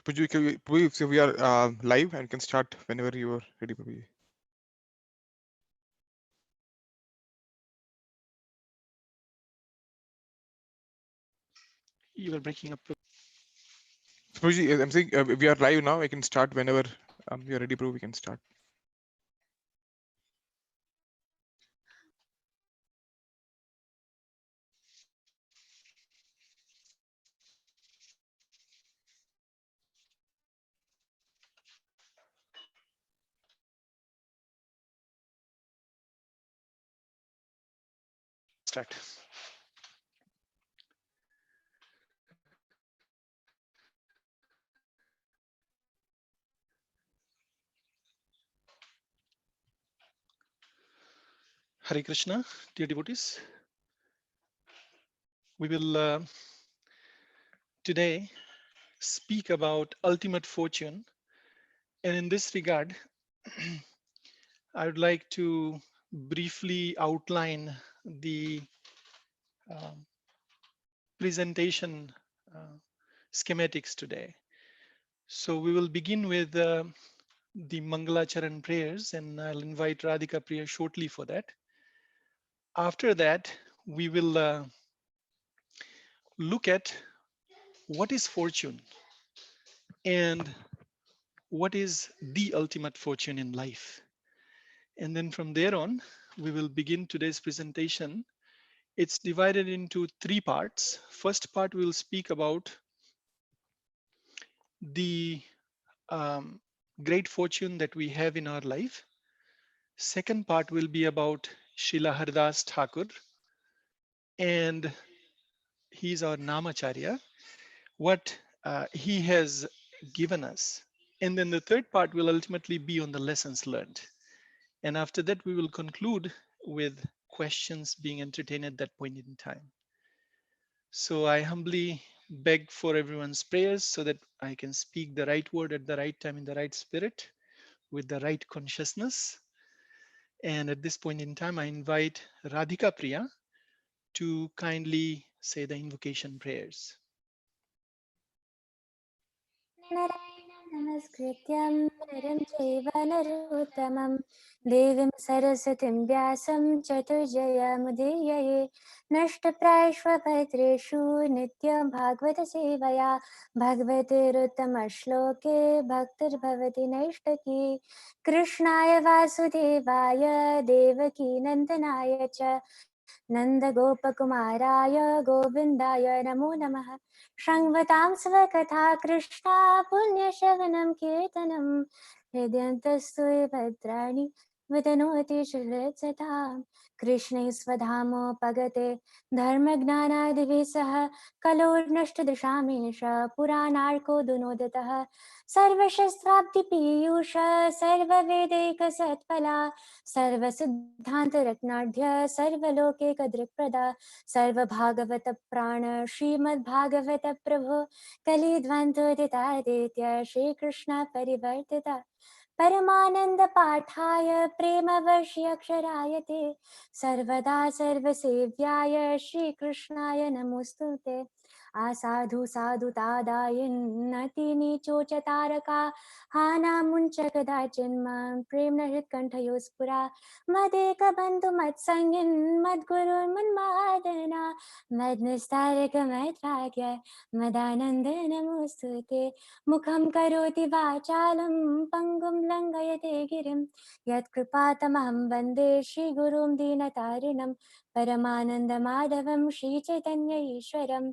Prabhu, if we are live and can start whenever you are ready, Prabhu. You were breaking up. Prabhuji, I'm saying we are live now. I can start whenever you are ready, Prabhu. We can start. Start. Hare Krishna, dear devotees. We will today speak about ultimate fortune. And in this regard, I would like to briefly outline the um, presentation uh, schematics today. So we will begin with the Mangalacharan prayers, and I'll invite Radhika Priya shortly for that. After that, we will look at what is fortune and what is the ultimate fortune in life. And then from there on, we will begin today's presentation. It's divided into three parts. First part, we will speak about the um, great fortune that we have in our life. Second part will be about Srila Haridas Thakur, and he's our Namacharya, what he has given us. And then the third part will ultimately be on the lessons learned. And after that, we will conclude with questions being entertained at that point in time. So I humbly beg for everyone's prayers so that I can speak the right word at the right time in the right spirit with the right consciousness. And at this point in time, I invite Radhika Priya to kindly say the invocation prayers. नारायणं नमस्कृत्यं नरं चैव नरोत्तमं देवीं सरस्वतीं व्यासं चतुर्जयमुदीरये नष्टप्रायश्वपत्रेषु नित्यं भागवतसेवया भगवतेरुत्तमश्लोके भक्तिर्भवति नैष्टकी कृष्णाय वासुदेवाय देवकीनन्दनाय च नन्दगोपकुमाराय गोविन्दाय नमो नमः शृण्वतां स्वकथा कृष्णा पुण्यश्रवणं कीर्तनं हृदयन्तस्तु भद्राणि वितनोति सुहृत्सतां कृष्णे स्वधामोपगते धर्मज्ञानादिभिः सह कलोर्नष्टदशामीश पुराणार्को दुनोदितः सर्वशस्त्राब्धिपीयूष सर्ववेदैकसत्फला सर्वसिद्धान्तरत्नाढ्य सर्वलोकैकदृक्प्रदा सर्वभागवत प्राण श्रीमद्भागवत प्रभो कलिध्वंसोदितादित्य श्रीकृष्ण परिवर्तिता परमानंद पाठाय प्रेमवर्षीयक्षराय ते सर्वदा सर्वसेव्याय श्रीकृष्णाय नमोस्तुते आसाधु साधु तादायन्नति तारका हानामुञ्च कदाचिन्मां प्रेम्ण हृत्कण्ठयो स्फुरा मदेकबन्धुमत्सङ्गिन् मद्गुरुर्मन्मादना मद्निस्तारकमद्भाग्य मदानन्द नमोऽस्तु ते मुखं करोति वाचालं पङ्गुं लङ्घयते गिरिं यत्कृपातमहं वन्दे श्रीगुरुं दीनतारिणं परमानन्दमाधवं श्रीचैतन्य ईश्वरम्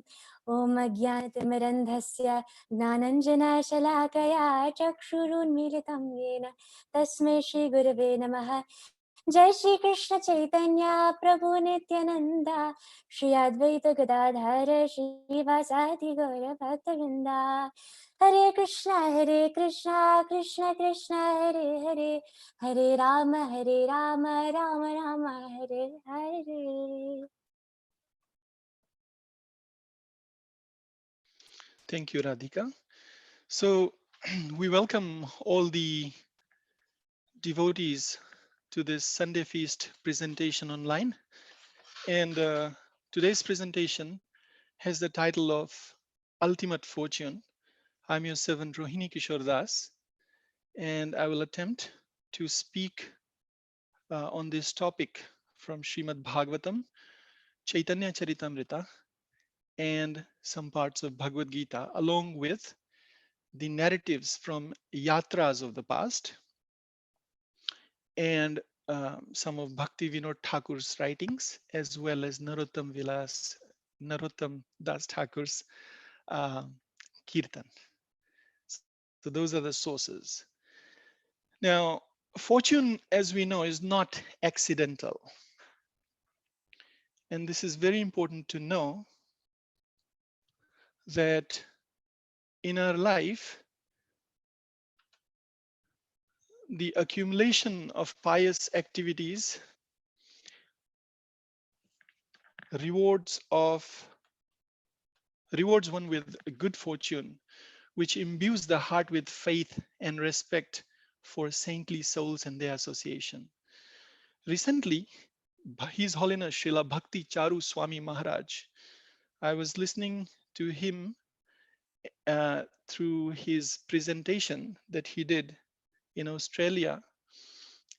ॐ अज्ञानतिमिरन्धस्य ज्ञानञ्जनशलाकया चक्षुरुन्मीलितं येन तस्मै श्रीगुरवे नमः जय श्री कृष्ण चैतन्य प्रभु नित्यानंद श्री अद्वैत गदाधर श्रीवासादि गौर भक्तवृंदा हरे Krishna Krishna Krishna Hare Hare Hare Ram Ram Ram Hare Hare. Thank you, Radhika. So we welcome all the devotees to this Sunday Feast presentation online. And today's presentation has the title of Ultimate Fortune. I'm your servant Rohinikishor Das, and I will attempt to speak on this topic from Srimad Bhagavatam, Chaitanya Charitamrita, and some parts of Bhagavad Gita, along with the narratives from yatras of the past and some of Bhakti Vinod Thakur's writings, as well as Narottam Das Thakur's uh, Kirtan. So those are the sources. Now, fortune, as we know, is not accidental. And this is very important to know that in our life, the accumulation of pious activities rewards one with good fortune, which imbues the heart with faith and respect for saintly souls and their association. Recently, His Holiness Srila Bhakti Charu Swami Maharaj, I was listening to him through his presentation that he did in Australia.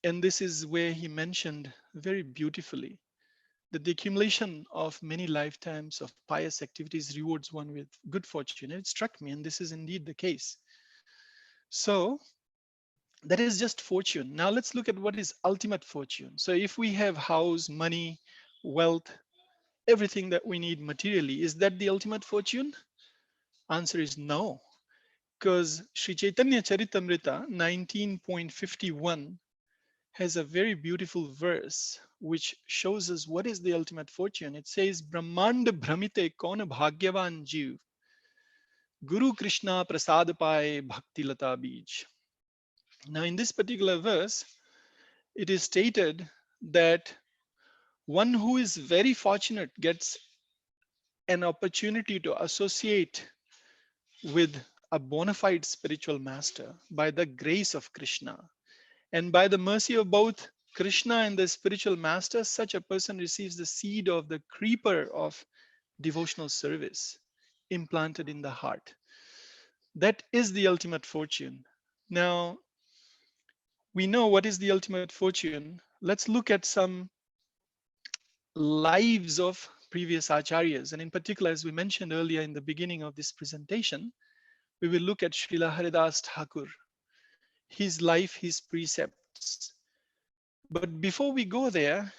And this is where he mentioned very beautifully that the accumulation of many lifetimes of pious activities rewards one with good fortune. And it struck me, and this is indeed the case. So that is just fortune. Now let's look at what is ultimate fortune. So if we have house, money, wealth, everything that we need materially, is that the ultimate fortune? Answer is no, because Sri Chaitanya Charitamrita 19.51 has a very beautiful verse which shows us what is the ultimate fortune. It says, Brahmand Brahmite Kaun Bhagyavan Jeev, Guru Krishna Prasad Paye Bhakti Lata Bij. Now, in this particular verse, it is stated that one who is very fortunate gets an opportunity to associate with a bona fide spiritual master by the grace of Krishna. And by the mercy of both Krishna and the spiritual master, such a person receives the seed of the creeper of devotional service implanted in the heart. That is the ultimate fortune. Now, we know what is the ultimate fortune. Let's look at some lives of previous acharyas. And in particular, as we mentioned earlier in the beginning of this presentation, we will look at Srila Haridas Thakur, his life, his precepts. But before we go there,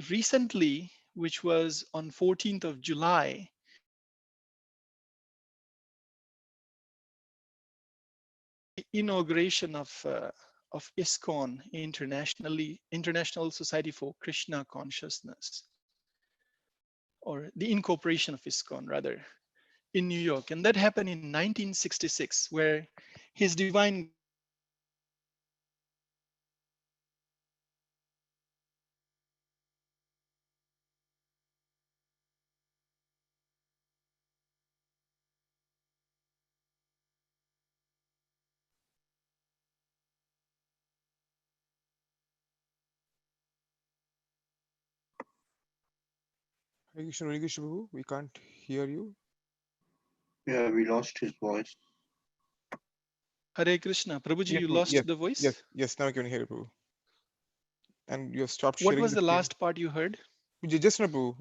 recently, which was on 14th of July, the inauguration of ISKCON International Society for Krishna Consciousness, or the incorporation of ISKCON rather, in New York. And that happened in 1966, where His Divine Grace Rohinikishor Prabhu, we can't hear you. Yeah, we lost his voice. Hare Krishna. Prabhuji, Yes, you Prabhu. lost Yes, the yes, voice? yes. Now I can hear you, Prabhu. And you have stopped What sharing was the the screen. last part you heard? Just now, Prabhu,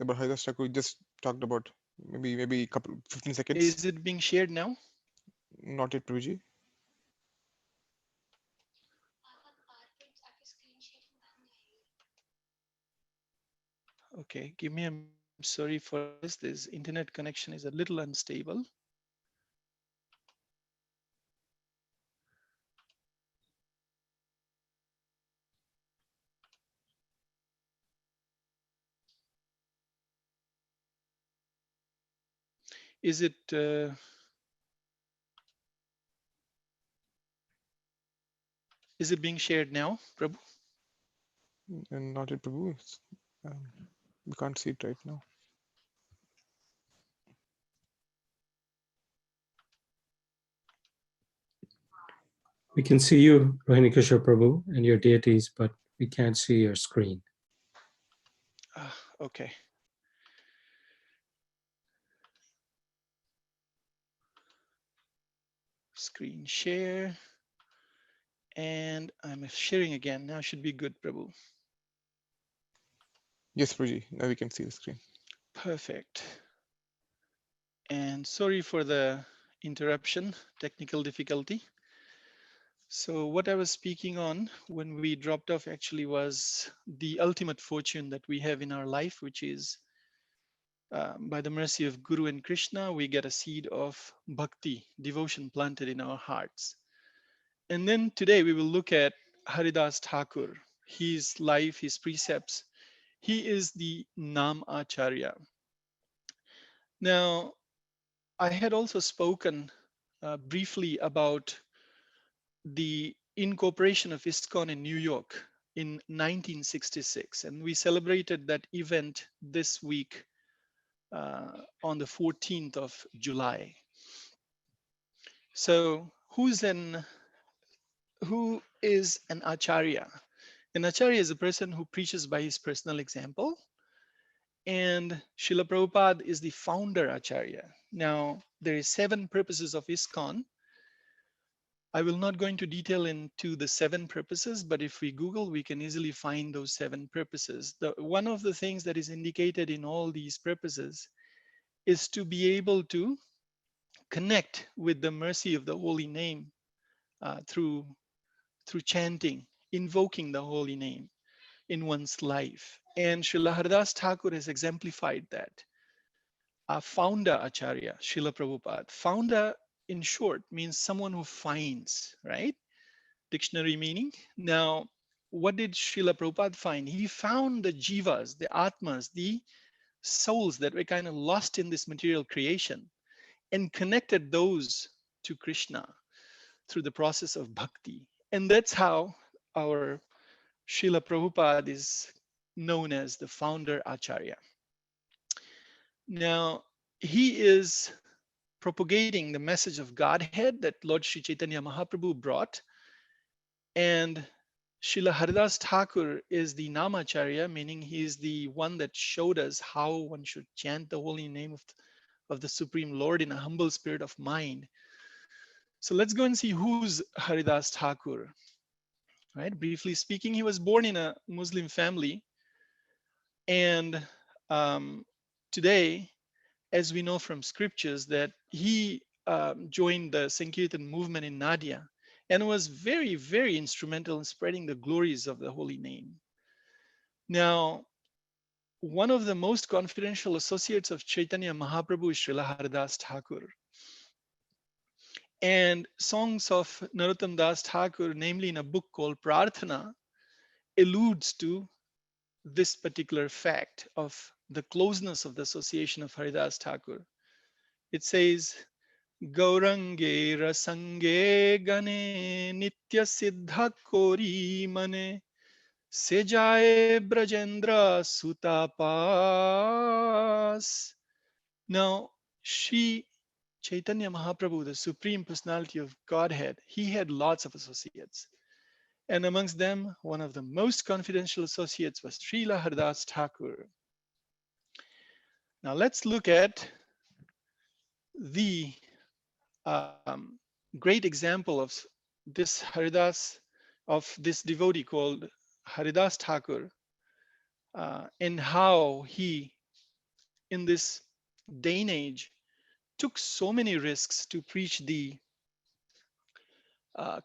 about Haridas Thakur, we just talked about maybe a couple 15 seconds. Is it being shared now? Not yet, Prabhuji. Okay, give me a minute. I'm sorry for this. This internet connection is a little unstable. Is it being shared now, Prabhu? And not yet, Prabhu. Um, we can't see it right now. We can see you, Rohinikishor Prabhu, and your deities, but we can't see your screen. Okay. screen share. And I'm sharing again. Now should be good, Prabhu. Yes, Prabhuji. Now we can see the screen. Perfect. And sorry for the interruption, technical difficulty. So what I was speaking on when we dropped off actually was the ultimate fortune that we have in our life, which is by the mercy of Guru and Krishna, we get a seed of bhakti, devotion planted in our hearts. And then today we will look at Haridas Thakur, his life, his precepts. He is the Nam Acharya. Now, I had also spoken briefly about the incorporation of ISKCON in New York in 1966, and we celebrated that event this week on the 14th of July. So, who is an acharya? An acharya is a person who preaches by his personal example, and Srila Prabhupada is the founder acharya. Now, there is 7 purposes of ISKCON. I will not go into detail into the 7 purposes, but if we Google, we can easily find those 7 purposes. One of the things that is indicated in all these purposes is to be able to connect with the mercy of the holy name through chanting, invoking the holy name in one's life. And Srila Haridas Thakur has exemplified that. Our founder Acharya, Srila Prabhupada. Founder, in short, means someone who finds, right? Dictionary meaning. Now, what did Srila Prabhupada find? He found the jivas, the atmas, the souls that were kind of lost in this material creation and connected those to Krishna through the process of bhakti. And that's how our Srila Prabhupada is known as the founder Acharya. Now, he is propagating the message of Godhead that Lord Sri Chaitanya Mahaprabhu brought. And Srila Haridas Thakur is the Namacharya, meaning he is the one that showed us how one should chant the holy name of the Supreme Lord in a humble spirit of mind. So let's go and see who's Haridas Thakur. Right? Briefly speaking, he was born in a Muslim family. And today, as we know from scriptures, that he joined the Sankirtan movement in Nadia and was very, very instrumental in spreading the glories of the holy name. Now, one of the most confidential associates of Chaitanya Mahaprabhu is Srila Haridas Thakur. And songs of Narottam Das Thakur, namely in a book called Prarthana, alludes to this particular fact of the closeness of the association of Haridas Thakur. It says, Gaurange Rasange Gane Nitya Siddha Kori Mane Sejaye Brajendra Sutapas. Now, Sri Chaitanya Mahaprabhu, the Supreme Personality of Godhead, he had lots of associates. And amongst them, one of the most confidential associates was Srila Haridas Thakur. Now let's look at the great example of this Haridas, of this devotee called Haridas Thakur, and how he, in this day and age, took so many risks to preach the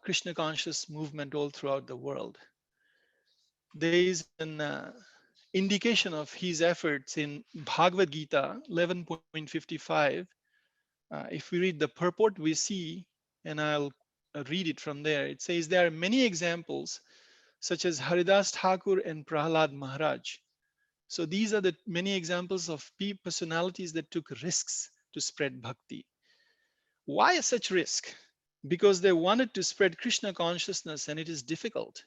Krishna conscious movement all throughout the world. There is an indication of his efforts in Bhagavad Gita 11.55. If we read the purport, we see, and I'll read it from there. It says, there are many examples, such as Haridas Thakur and Prahlad Maharaj. So these are the many examples of personalities that took risks to spread bhakti. Why such risk? Because they wanted to spread Krishna consciousness, and it is difficult.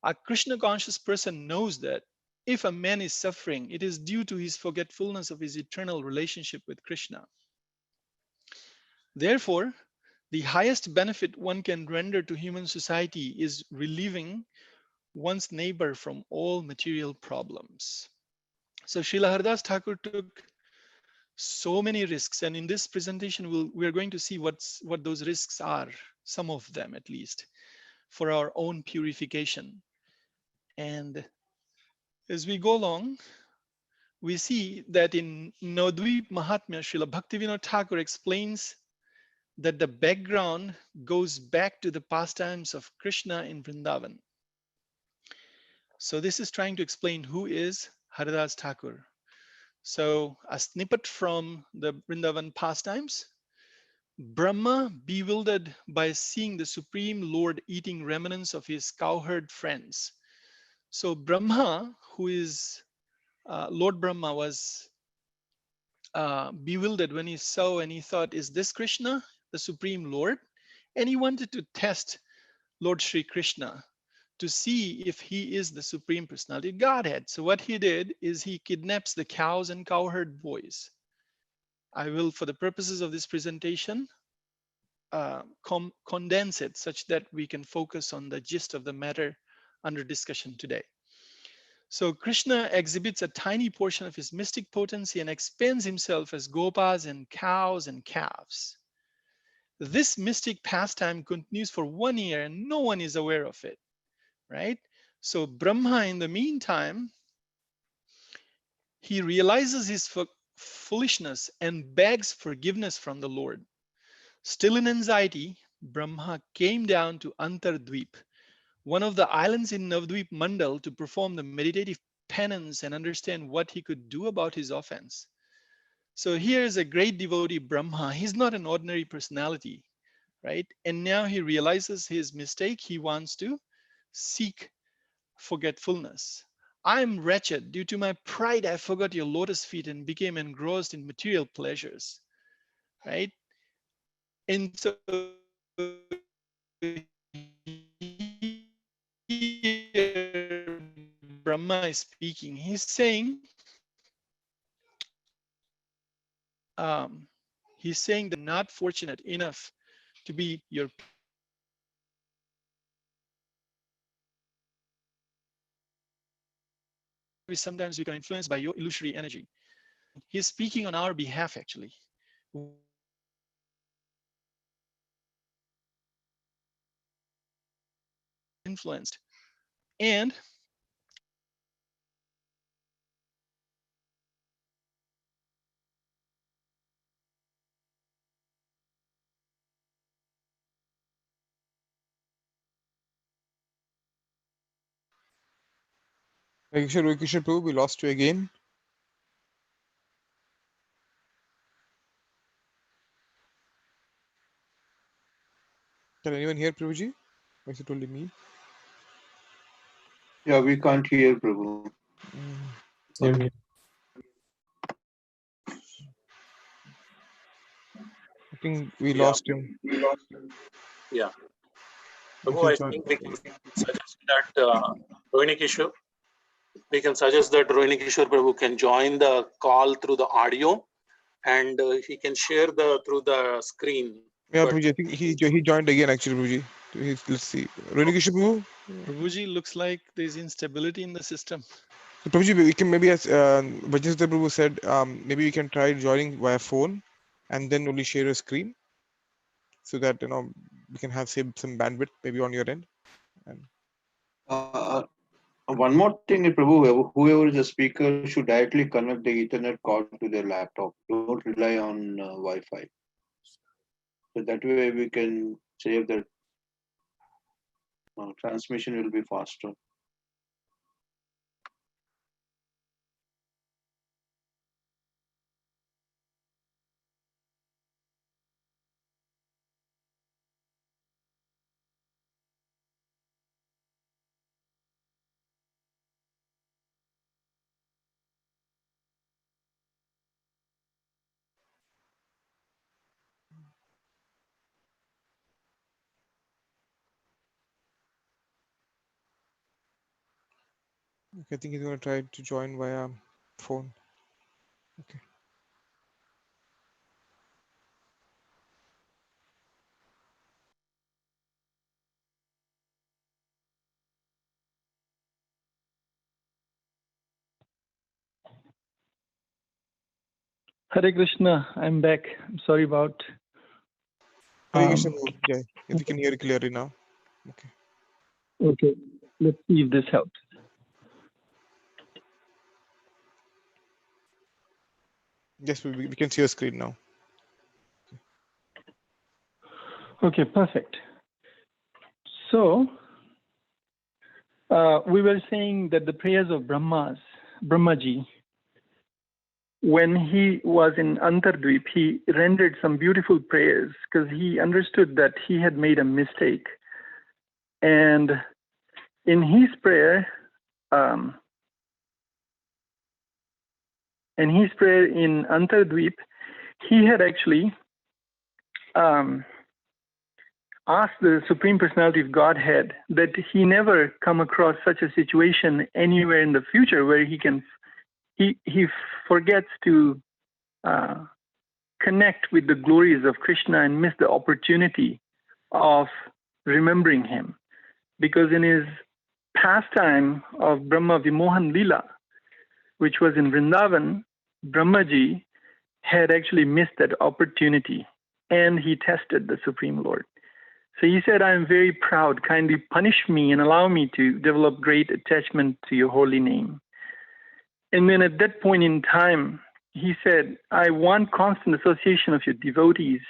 A Krishna conscious person knows that if a man is suffering, it is due to his forgetfulness of his eternal relationship with Krishna. Therefore, the highest benefit one can render to human society is relieving one's neighbor from all material problems. So Srila Haridas Thakur took So many risks, and in this presentation we're going to see what those risks are, some of them at least, for our own purification. And as we go along, we see that in Navadvip Mahatmya, Srila Bhaktivinoda Thakur explains that the background goes back to the pastimes of Krishna in Vrindavan. So this is trying to explain who is Haridas Thakur. So a snippet from the Vrindavan pastimes. Brahma, bewildered by seeing the Supreme Lord eating remnants of his cowherd friends. So Brahma, who is Lord Brahma, was bewildered when he saw and he thought, is this Krishna, the Supreme Lord? And he wanted to test Lord Sri Krishna to see if he is the Supreme Personality of Godhead. So what he did is he kidnaps the cows and cowherd boys. I will, for the purposes of this presentation, condense it such that we can focus on the gist of the matter under discussion today. So Krishna exhibits a tiny portion of his mystic potency and expends himself as gopas and cows and calves. This mystic pastime continues for 1 year and no one is aware of it, right? So Brahma, in the meantime, he realizes his foolishness and begs forgiveness from the Lord. Still in anxiety, Brahma came down to Antardvip, one of the islands in Navadvip Mandal, to perform the meditative penance and understand what he could do about his offense. So here is a great devotee, Brahma. He's not an ordinary personality, right? And now he realizes his mistake. He wants to seek forgetfulness. I am wretched. Due to my pride, I forgot your lotus feet and became engrossed in material pleasures, right? And so here Brahma is speaking. He's saying, he's saying that not fortunate enough to be your pure devotee. Sometimes we can influence by your illusory energy. He's speaking on our behalf, actually. We are influenced. And Rohinikishor Prabhu, we lost you again. Can anyone hear Prabhuji? Or is it only me? Yeah, we can't hear Prabhu. Same here. I think we Yeah, lost him. yeah. We Prabhu, can I try. think we can suggest that Rohinikishor, we can suggest that Rohinikishor Prabhu can join the call through the audio and he can share through the screen. Yeah, But Prabhuji, I think he joined again actually, Prabhuji. Let's see. Rohinikishor Prabhu? Prabhuji, looks like there's instability in the system. So, Prabhuji, we can maybe, as Vajrasthana Prabhu said, maybe we can try joining via phone and then only share a screen so that, we can have some bandwidth maybe on your end. And One more thing, Prabhu, whoever is a speaker should directly connect the Ethernet cord to their laptop. Don't rely on Wi-Fi. So that way we can save that transmission will be faster. I think he's going to try to join via phone. Okay. Hare Krishna, I'm back. I'm sorry about. Hare Krishna, Jai. If you can hear it clearly now. Okay. Okay, let's see if this helps. Yes, we can see your screen now. Okay, perfect. So, we were saying that the prayers of Brahmaji, when he was in Antardvip, he rendered some beautiful prayers because he understood that he had made a mistake. And in his prayer, in Antardvip, he had actually asked the Supreme Personality of Godhead that he never come across such a situation anywhere in the future where he forgets to connect with the glories of Krishna and miss the opportunity of remembering him. Because in his pastime of Brahma Vimohan Lila, which was in Vrindavan, Brahmaji had actually missed that opportunity and he tested the Supreme Lord. So he said, I am very proud, kindly punish me and allow me to develop great attachment to your holy name. And then at that point in time, he said, I want constant association of your devotees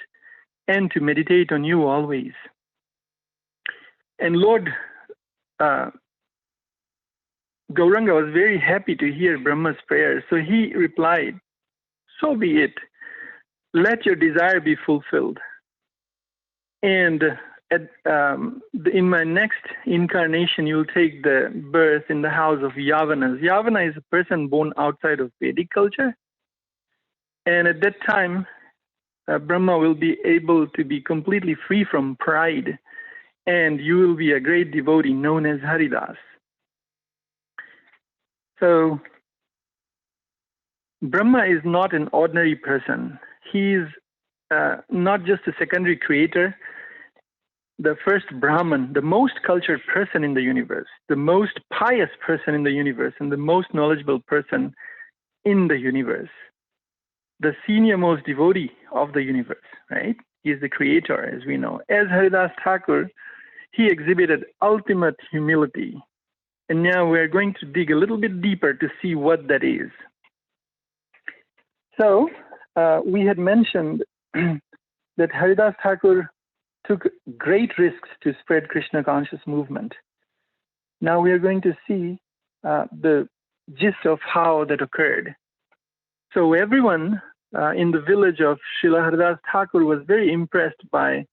and to meditate on you always. And Lord Gauranga was very happy to hear Brahma's prayer. So he replied, so be it. Let your desire be fulfilled. And in my next incarnation, you'll take the birth in the house of Yavanas. Yavana is a person born outside of Vedic culture. And at that time, Brahma will be able to be completely free from pride. And you will be a great devotee known as Haridas. So Brahma is not an ordinary person. He is not just a secondary creator, the first Brahman, the most cultured person in the universe, the most pious person in the universe, and the most knowledgeable person in the universe, the senior most devotee of the universe, right? He is the creator, as we know. As Haridas Thakur, he exhibited ultimate humility. And now we're going to dig a little bit deeper to see what that is. So we had mentioned that Haridas Thakur took great risks to spread Krishna conscious movement. Now we are going to see the gist of how that occurred. So everyone in the village of Srila Haridas Thakur was very impressed by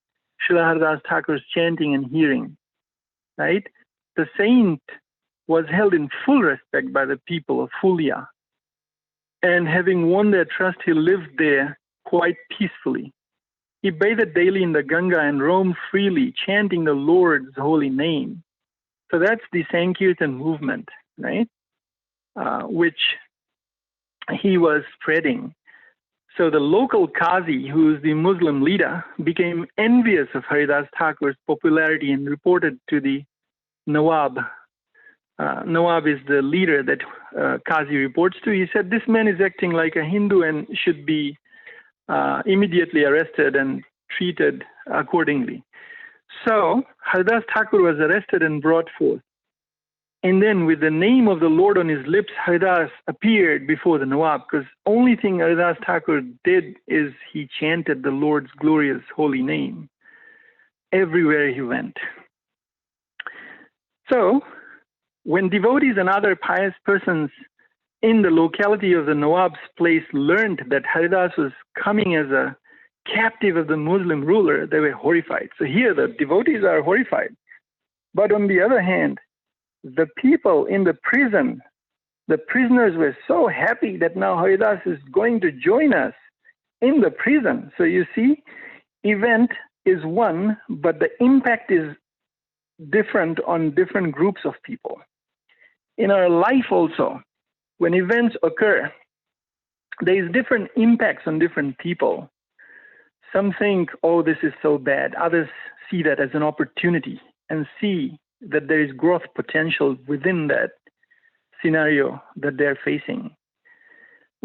Srila Haridas Thakur's chanting and hearing, right? The saint was held in full respect by the people of Fulia. And having won their trust, he lived there quite peacefully. He bathed daily in the Ganga and roamed freely, chanting the Lord's holy name. So that's the Sankirtan movement, right? Which he was spreading. So the local Qazi, who is the Muslim leader, became envious of Haridas Thakur's popularity and reported to the Nawab. Nawab is the leader that Qazi reports to. He said, this man is acting like a Hindu and should be immediately arrested and treated accordingly. So Haridas Thakur was arrested and brought forth. And then with the name of the Lord on his lips, Haridas appeared before the Nawab, because only thing Haridas Thakur did is he chanted the Lord's glorious holy name everywhere he went. So when devotees and other pious persons in the locality of the Nawab's place learned that Haridas was coming as a captive of the Muslim ruler, they were horrified. So here the devotees are horrified. But on the other hand, the people in the prison, the prisoners were so happy that now Haridas is going to join us in the prison. So you see, event is one, but the impact is different on different groups of people. In our life also, when events occur, there is different impacts on different people. Some think, oh, this is so bad. Others see that as an opportunity and see that there is growth potential within that scenario that they're facing.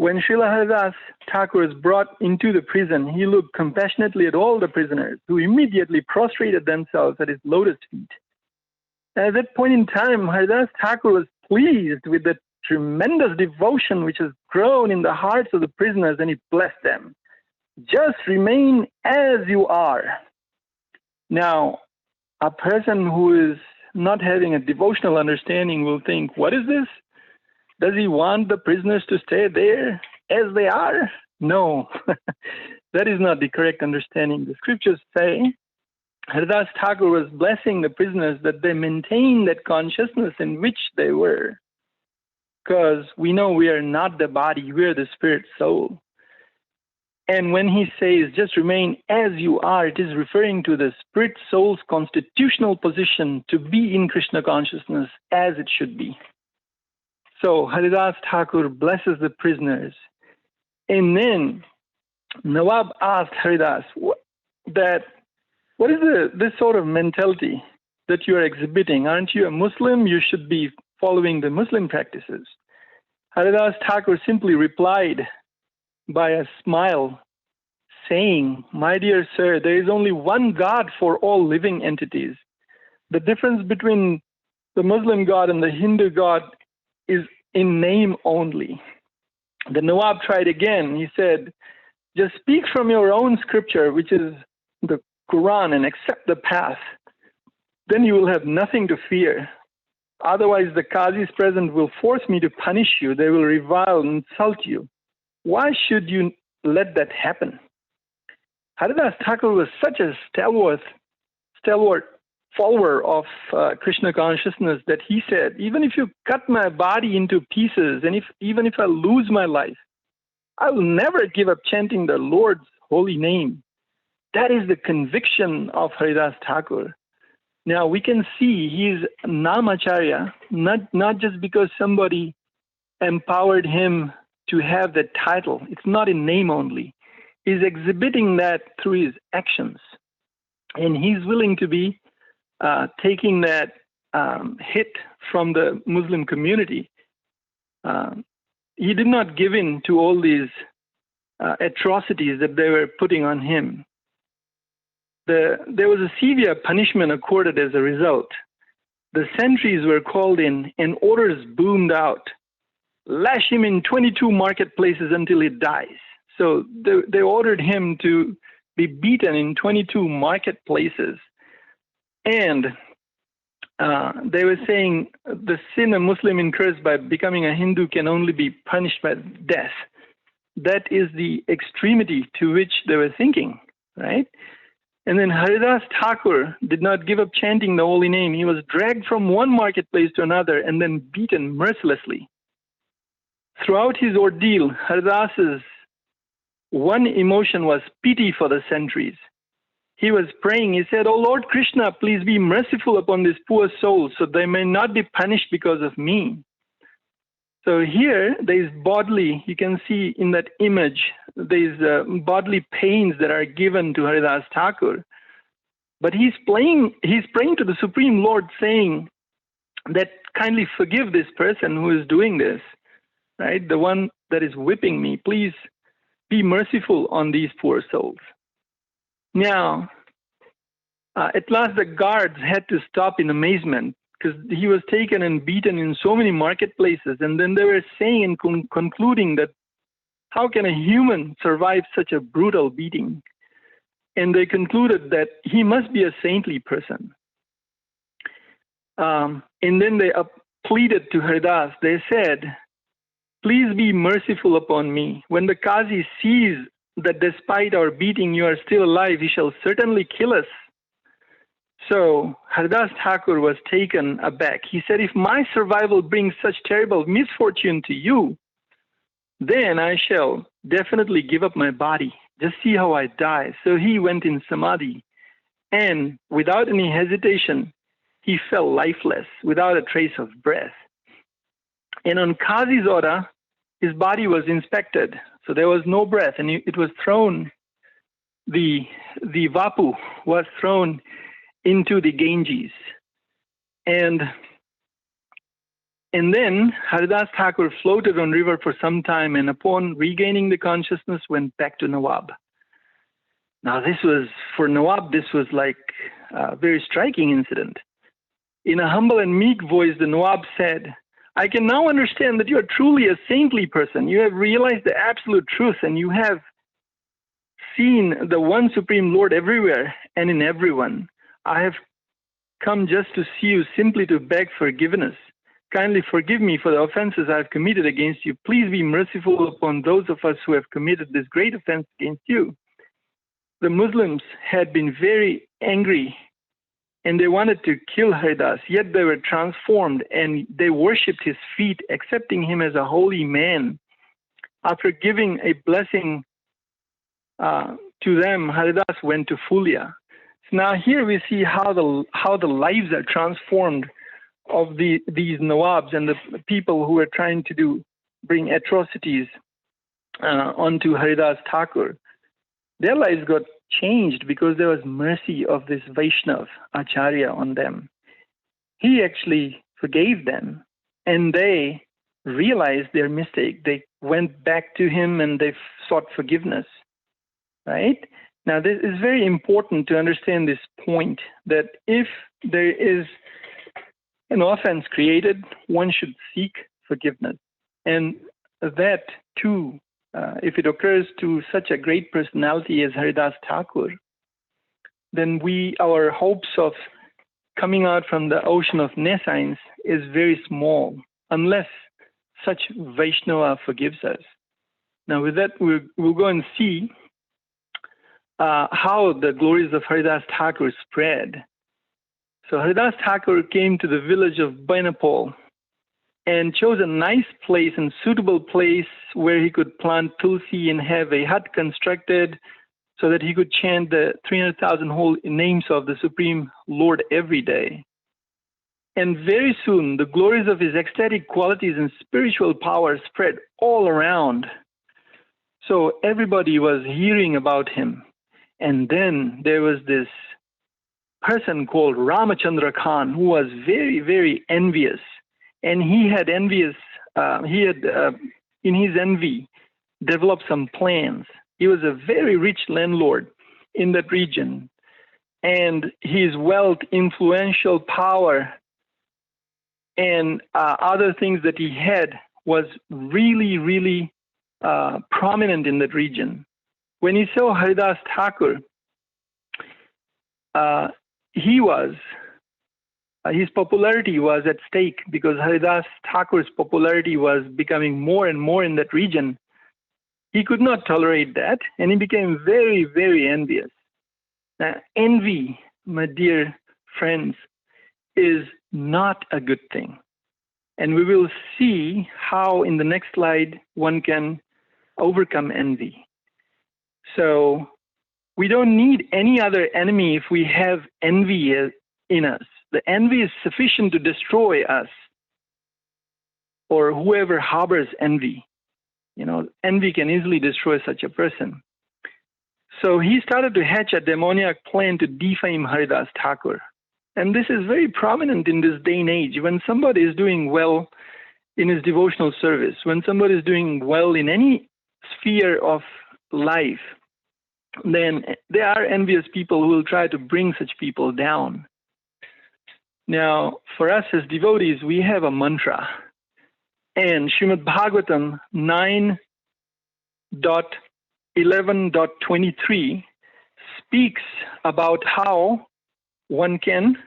When Srila Haridas Thakur was brought into the prison, he looked compassionately at all the prisoners, who immediately prostrated themselves at his lotus feet. At that point in time, Haridas Thakur was pleased with the tremendous devotion which has grown in the hearts of the prisoners, and he blessed them. Just remain as you are. Now, a person who is not having a devotional understanding will think, what is this? Does he want the prisoners to stay there as they are? No, that is not the correct understanding. The scriptures say Haridas Thakur was blessing the prisoners that they maintain that consciousness in which they were. Because we know we are not the body, we are the spirit soul. And when he says, just remain as you are, it is referring to the spirit soul's constitutional position to be in Krishna consciousness as it should be. So Haridas Thakur blesses the prisoners. And then Nawab asked Haridas, what is this sort of mentality that you are exhibiting? Aren't you a Muslim? You should be following the Muslim practices. Haridas Thakur simply replied by a smile, saying, my dear sir, there is only one God for all living entities. The difference between the Muslim God and the Hindu God is in name only. The Nawab tried again. He said, just speak from your own scripture, which is the Quran, and accept the path. Then you will have nothing to fear. Otherwise, the Qazis present will force me to punish you. They will revile and insult you. Why should you let that happen? Haridas Thakur was such a stalwart follower of Krishna consciousness that he said, even if you cut my body into pieces, and even if I lose my life, I will never give up chanting the Lord's holy name. That is the conviction of Haridas Thakur. Now we can see he's Namacharya, not just because somebody empowered him to have that title. It's not in name only. He's exhibiting that through his actions. And he's willing to be taking that hit from the Muslim community. He did not give in to all these atrocities that they were putting on him. There was a severe punishment accorded as a result. The sentries were called in and orders boomed out. Lash him in 22 marketplaces until he dies. So they ordered him to be beaten in 22 marketplaces. And they were saying the sin a Muslim incurs by becoming a Hindu can only be punished by death. That is the extremity to which they were thinking, right? And then Haridas Thakur did not give up chanting the holy name. He was dragged from one marketplace to another and then beaten mercilessly. Throughout his ordeal, Haridas's one emotion was pity for the sentries. He was praying. He said, "Oh Lord Krishna, please be merciful upon this poor soul so they may not be punished because of me." So here, there's bodily, you can see in that image, there's bodily pains that are given to Haridas Thakur. But he's praying to the Supreme Lord saying that kindly forgive this person who is doing this, right? The one that is whipping me, please be merciful on these poor souls. Now, at last the guards had to stop in amazement because he was taken and beaten in so many marketplaces. And then they were saying and concluding that how can a human survive such a brutal beating? And they concluded that he must be a saintly person. And then they pleaded to Haridas. They said, "Please be merciful upon me. When the Qazi sees that despite our beating you are still alive, he shall certainly kill us." So Haridas Thakur was taken aback. He said, "If my survival brings such terrible misfortune to you, then I shall definitely give up my body. Just see how I die." So he went in samadhi, and without any hesitation, he fell lifeless, without a trace of breath. And on Qazi's order, his body was inspected. So there was no breath, and it was thrown, the Vapu was thrown into the Ganges. And And then Haridas Thakur floated on river for some time, and upon regaining the consciousness, went back to Nawab. Now for Nawab, this was like a very striking incident. In a humble and meek voice, the Nawab said, "I can now understand that you are truly a saintly person. You have realized the absolute truth, and you have seen the one Supreme Lord everywhere and in everyone. I have come just to see you simply to beg forgiveness. Kindly forgive me for the offenses I have committed against you. Please be merciful upon those of us who have committed this great offense against you." The Muslims had been very angry and they wanted to kill Haridas, yet they were transformed and they worshipped his feet, accepting him as a holy man. After giving a blessing to them, Haridas went to Fulia. So now here we see how the lives are transformed of these Nawabs and the people who are trying to bring atrocities onto Haridas Thakur. Their lives got changed because there was mercy of this Vaishnav Acharya on them. He actually forgave them, and they realized their mistake. They went back to him and they sought forgiveness, right? Now, this is very important to understand this point, that if there is an offense created, one should seek forgiveness. And that too, if it occurs to such a great personality as Haridas Thakur, then our hopes of coming out from the ocean of nescience is very small, unless such Vaishnava forgives us. Now with that, we'll go and see how the glories of Haridas Thakur spread. So Haridas Thakur came to the village of Bainapol and chose a nice place and suitable place where he could plant tulsi and have a hut constructed so that he could chant the 300,000 holy names of the Supreme Lord every day. And very soon, the glories of his ecstatic qualities and spiritual power spread all around. So everybody was hearing about him. And then there was this person called Ramachandra Khan who was very, very envious. And he had in his envy, developed some plans. He was a very rich landlord in that region. And his wealth, influential power, and other things that he had was really, really prominent in that region. When he saw Haridas Thakur, his popularity was at stake because Haridas Thakur's popularity was becoming more and more in that region. He could not tolerate that, and he became very, very envious. Now, envy, my dear friends, is not a good thing. And we will see how in the next slide one can overcome envy. So we don't need any other enemy if we have envy in us. The envy is sufficient to destroy us or whoever harbors envy. You know, envy can easily destroy such a person. So he started to hatch a demoniac plan to defame Haridas Thakur. And this is very prominent in this day and age. When somebody is doing well in his devotional service, when somebody is doing well in any sphere of life, then there are envious people who will try to bring such people down. Now, for us as devotees, we have a mantra. And Srimad Bhagavatam 9.11.23 speaks about how one can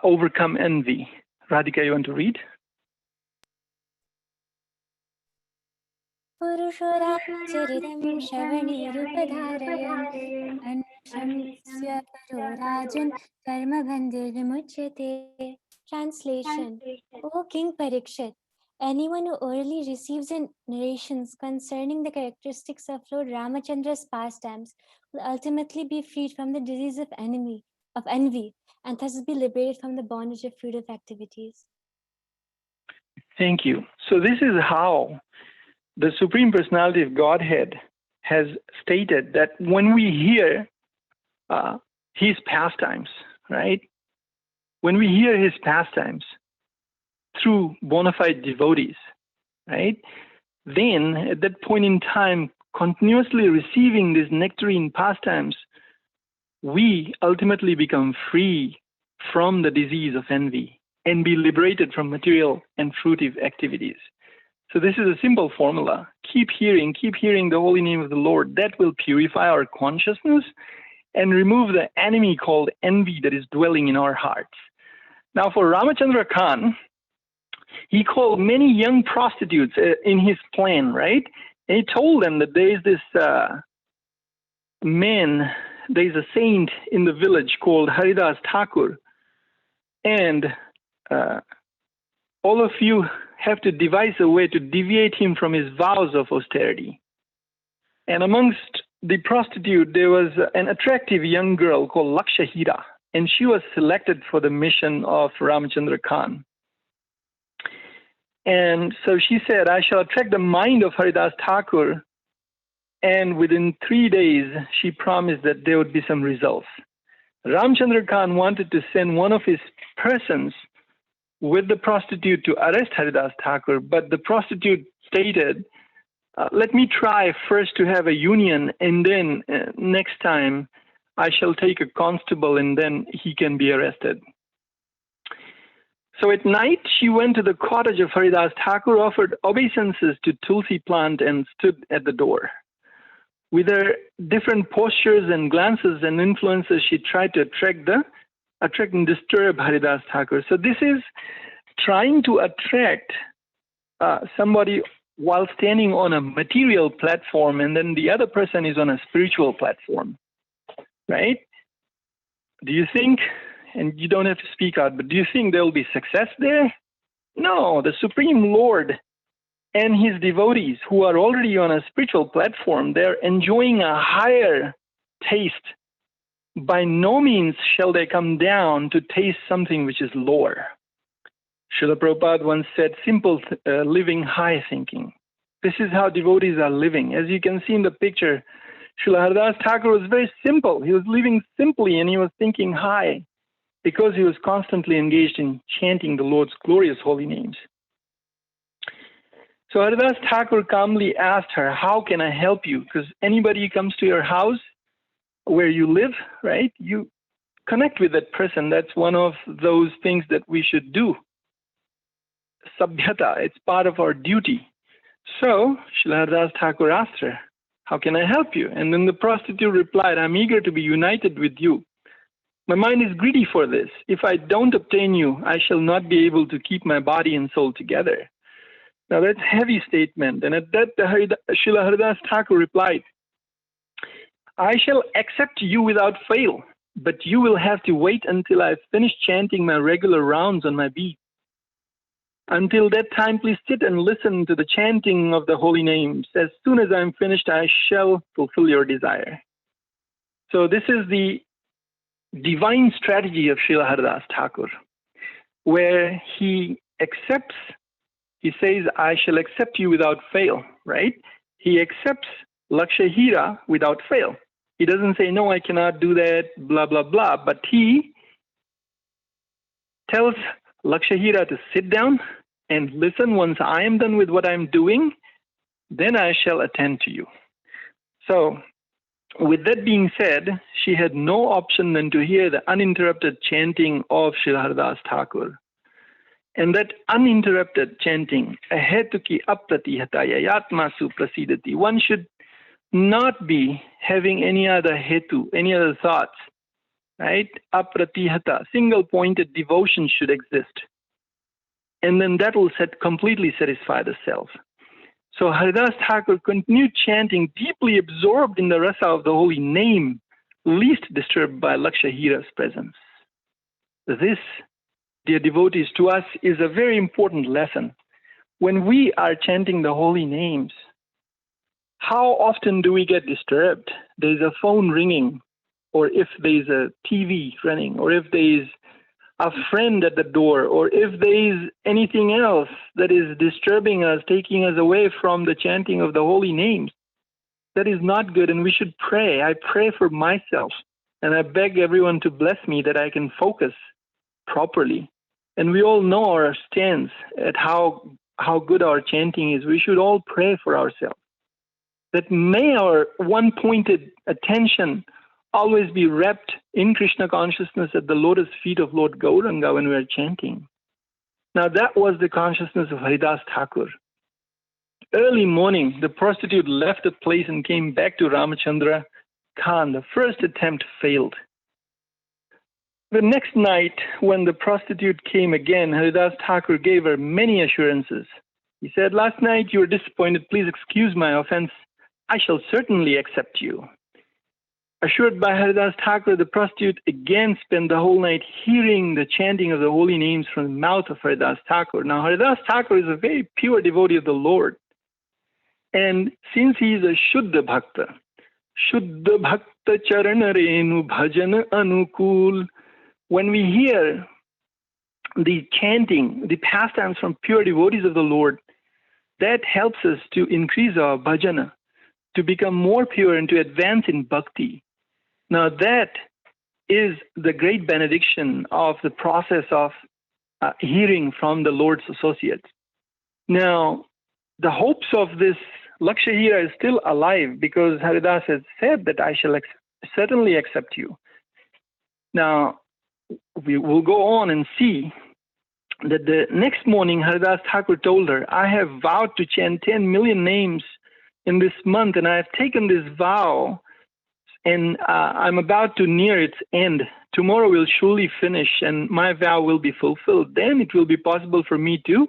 overcome envy. Radhika, you want to read? पुरुषोराचरितं श्रवणेरुपधारयन् अनुशंस्य परो राजन् कर्मबन्धिर्विमुच्यते. Translation: O King Parikshit, anyone who orally receives narrations concerning the characteristics of Lord Ramachandra's pastimes will ultimately be freed from the disease of envy, and thus be liberated from the bondage of fruitive activities. Thank you. So this is how the Supreme Personality of Godhead has stated that when we hear his pastimes, right? When we hear his pastimes, true bona fide devotees, right? Then at that point in time, continuously receiving these nectarine pastimes, we ultimately become free from the disease of envy and be liberated from material and fruitive activities. So this is a simple formula. Keep hearing the holy name of the Lord. That will purify our consciousness and remove the enemy called envy that is dwelling in our hearts. Now for Ramachandra Khan, he called many young prostitutes in his plan, right? And he told them that there is this man, there is a saint in the village called Haridas Thakur, and all of you have to devise a way to deviate him from his vows of austerity. And amongst the prostitute, there was an attractive young girl called Lakshahira, and she was selected for the mission of Ramachandra Khan. And so she said, I shall attract the mind of Haridas Thakur, and within 3 days, she promised that there would be some results. Ramchandra Khan wanted to send one of his persons with the prostitute to arrest Haridas Thakur, but the prostitute stated, let me try first to have a union, and then next time I shall take a constable and then he can be arrested. So at night, she went to the cottage of Haridas Thakur, offered obeisances to Tulsi plant and stood at the door. With her different postures and glances and influences, she tried to attract and disturb Haridas Thakur. So this is trying to attract somebody while standing on a material platform, and then the other person is on a spiritual platform, right? Do you think, and you don't have to speak out, but do you think there will be success there? No, the Supreme Lord and his devotees who are already on a spiritual platform, they're enjoying a higher taste. By no means shall they come down to taste something which is lower. Srila Prabhupada once said, simple living, high thinking. This is how devotees are living. As you can see in the picture, Srila Haridas Thakur was very simple. He was living simply and he was thinking high because he was constantly engaged in chanting the Lord's glorious holy names. So Haridas Thakur calmly asked her, how can I help you? Because anybody comes to your house where you live, right? You connect with that person. That's one of those things that we should do. Sabhyata, it's part of our duty. So Srila Haridas Thakur asked her, how can I help you? And then the prostitute replied, I'm eager to be united with you. My mind is greedy for this. If I don't obtain you, I shall not be able to keep my body and soul together. Now that's a heavy statement. And at that, Srila Haridas Thakur replied, I shall accept you without fail, but you will have to wait until I've finished chanting my regular rounds on my beat. Until that time, please sit and listen to the chanting of the holy names. As soon as I'm finished, I shall fulfill your desire. So this is the divine strategy of Srila Haridas Thakur, where he accepts, he says, I shall accept you without fail, right? He accepts Lakshahira without fail. He doesn't say, no, I cannot do that, blah, blah, blah. But he tells Lakshahira to sit down and listen. Once I am done with what I'm doing, then I shall attend to you. So with that being said, she had no option than to hear the uninterrupted chanting of Srila Haridas Thakur. And that uninterrupted chanting, ahetuki apratihataya yatmasu prasidati, one should not be having any other hetu, any other thoughts, right? Apratihata, single-pointed devotion should exist. And then that will completely satisfy the self. So Haridas Thakur continued chanting, deeply absorbed in the rasa of the holy name, least disturbed by Lakshahira's presence. This, dear devotees, to us is a very important lesson. When we are chanting the holy names, how often do we get disturbed? There's a phone ringing, or if there's a TV running, or if there's a friend at the door, or if there's anything else that is disturbing us, taking us away from the chanting of the holy names. That is not good, and we should pray. I pray for myself, and I beg everyone to bless me that I can focus properly and we all know our stance at how good our chanting is. We should all pray for ourselves that may our one-pointed attention always be wrapped in Krishna consciousness at the lotus feet of Lord Gauranga when we are chanting. Now that was the consciousness of Haridas Thakur. Early morning, the prostitute left the place and came back to Ramachandra Khan. The first attempt failed. The next night, when the prostitute came again, Haridas Thakur gave her many assurances. He said, "Last night you were disappointed. Please excuse my offense. I shall certainly accept you." Assured by Haridas Thakur, the prostitute again spent the whole night hearing the chanting of the holy names from the mouth of Haridas Thakur. Now, Haridas Thakur is a very pure devotee of the Lord. And since he is a Shuddha Bhakta Charana Renu Bhajan Anukul, when we hear the chanting, the pastimes from pure devotees of the Lord, that helps us to increase our bhajana, to become more pure and to advance in bhakti. Now that is the great benediction of the process of hearing from the Lord's associates. Now, the hopes of this Lakshahira is still alive because Haridas has said that I shall certainly accept you. Now, we will go on and see that the next morning Haridas Thakur told her, "I have vowed to chant 10 million names in this month, and I have taken this vow, and I'm about to near its end. Tomorrow will surely finish, and my vow will be fulfilled. Then it will be possible for me to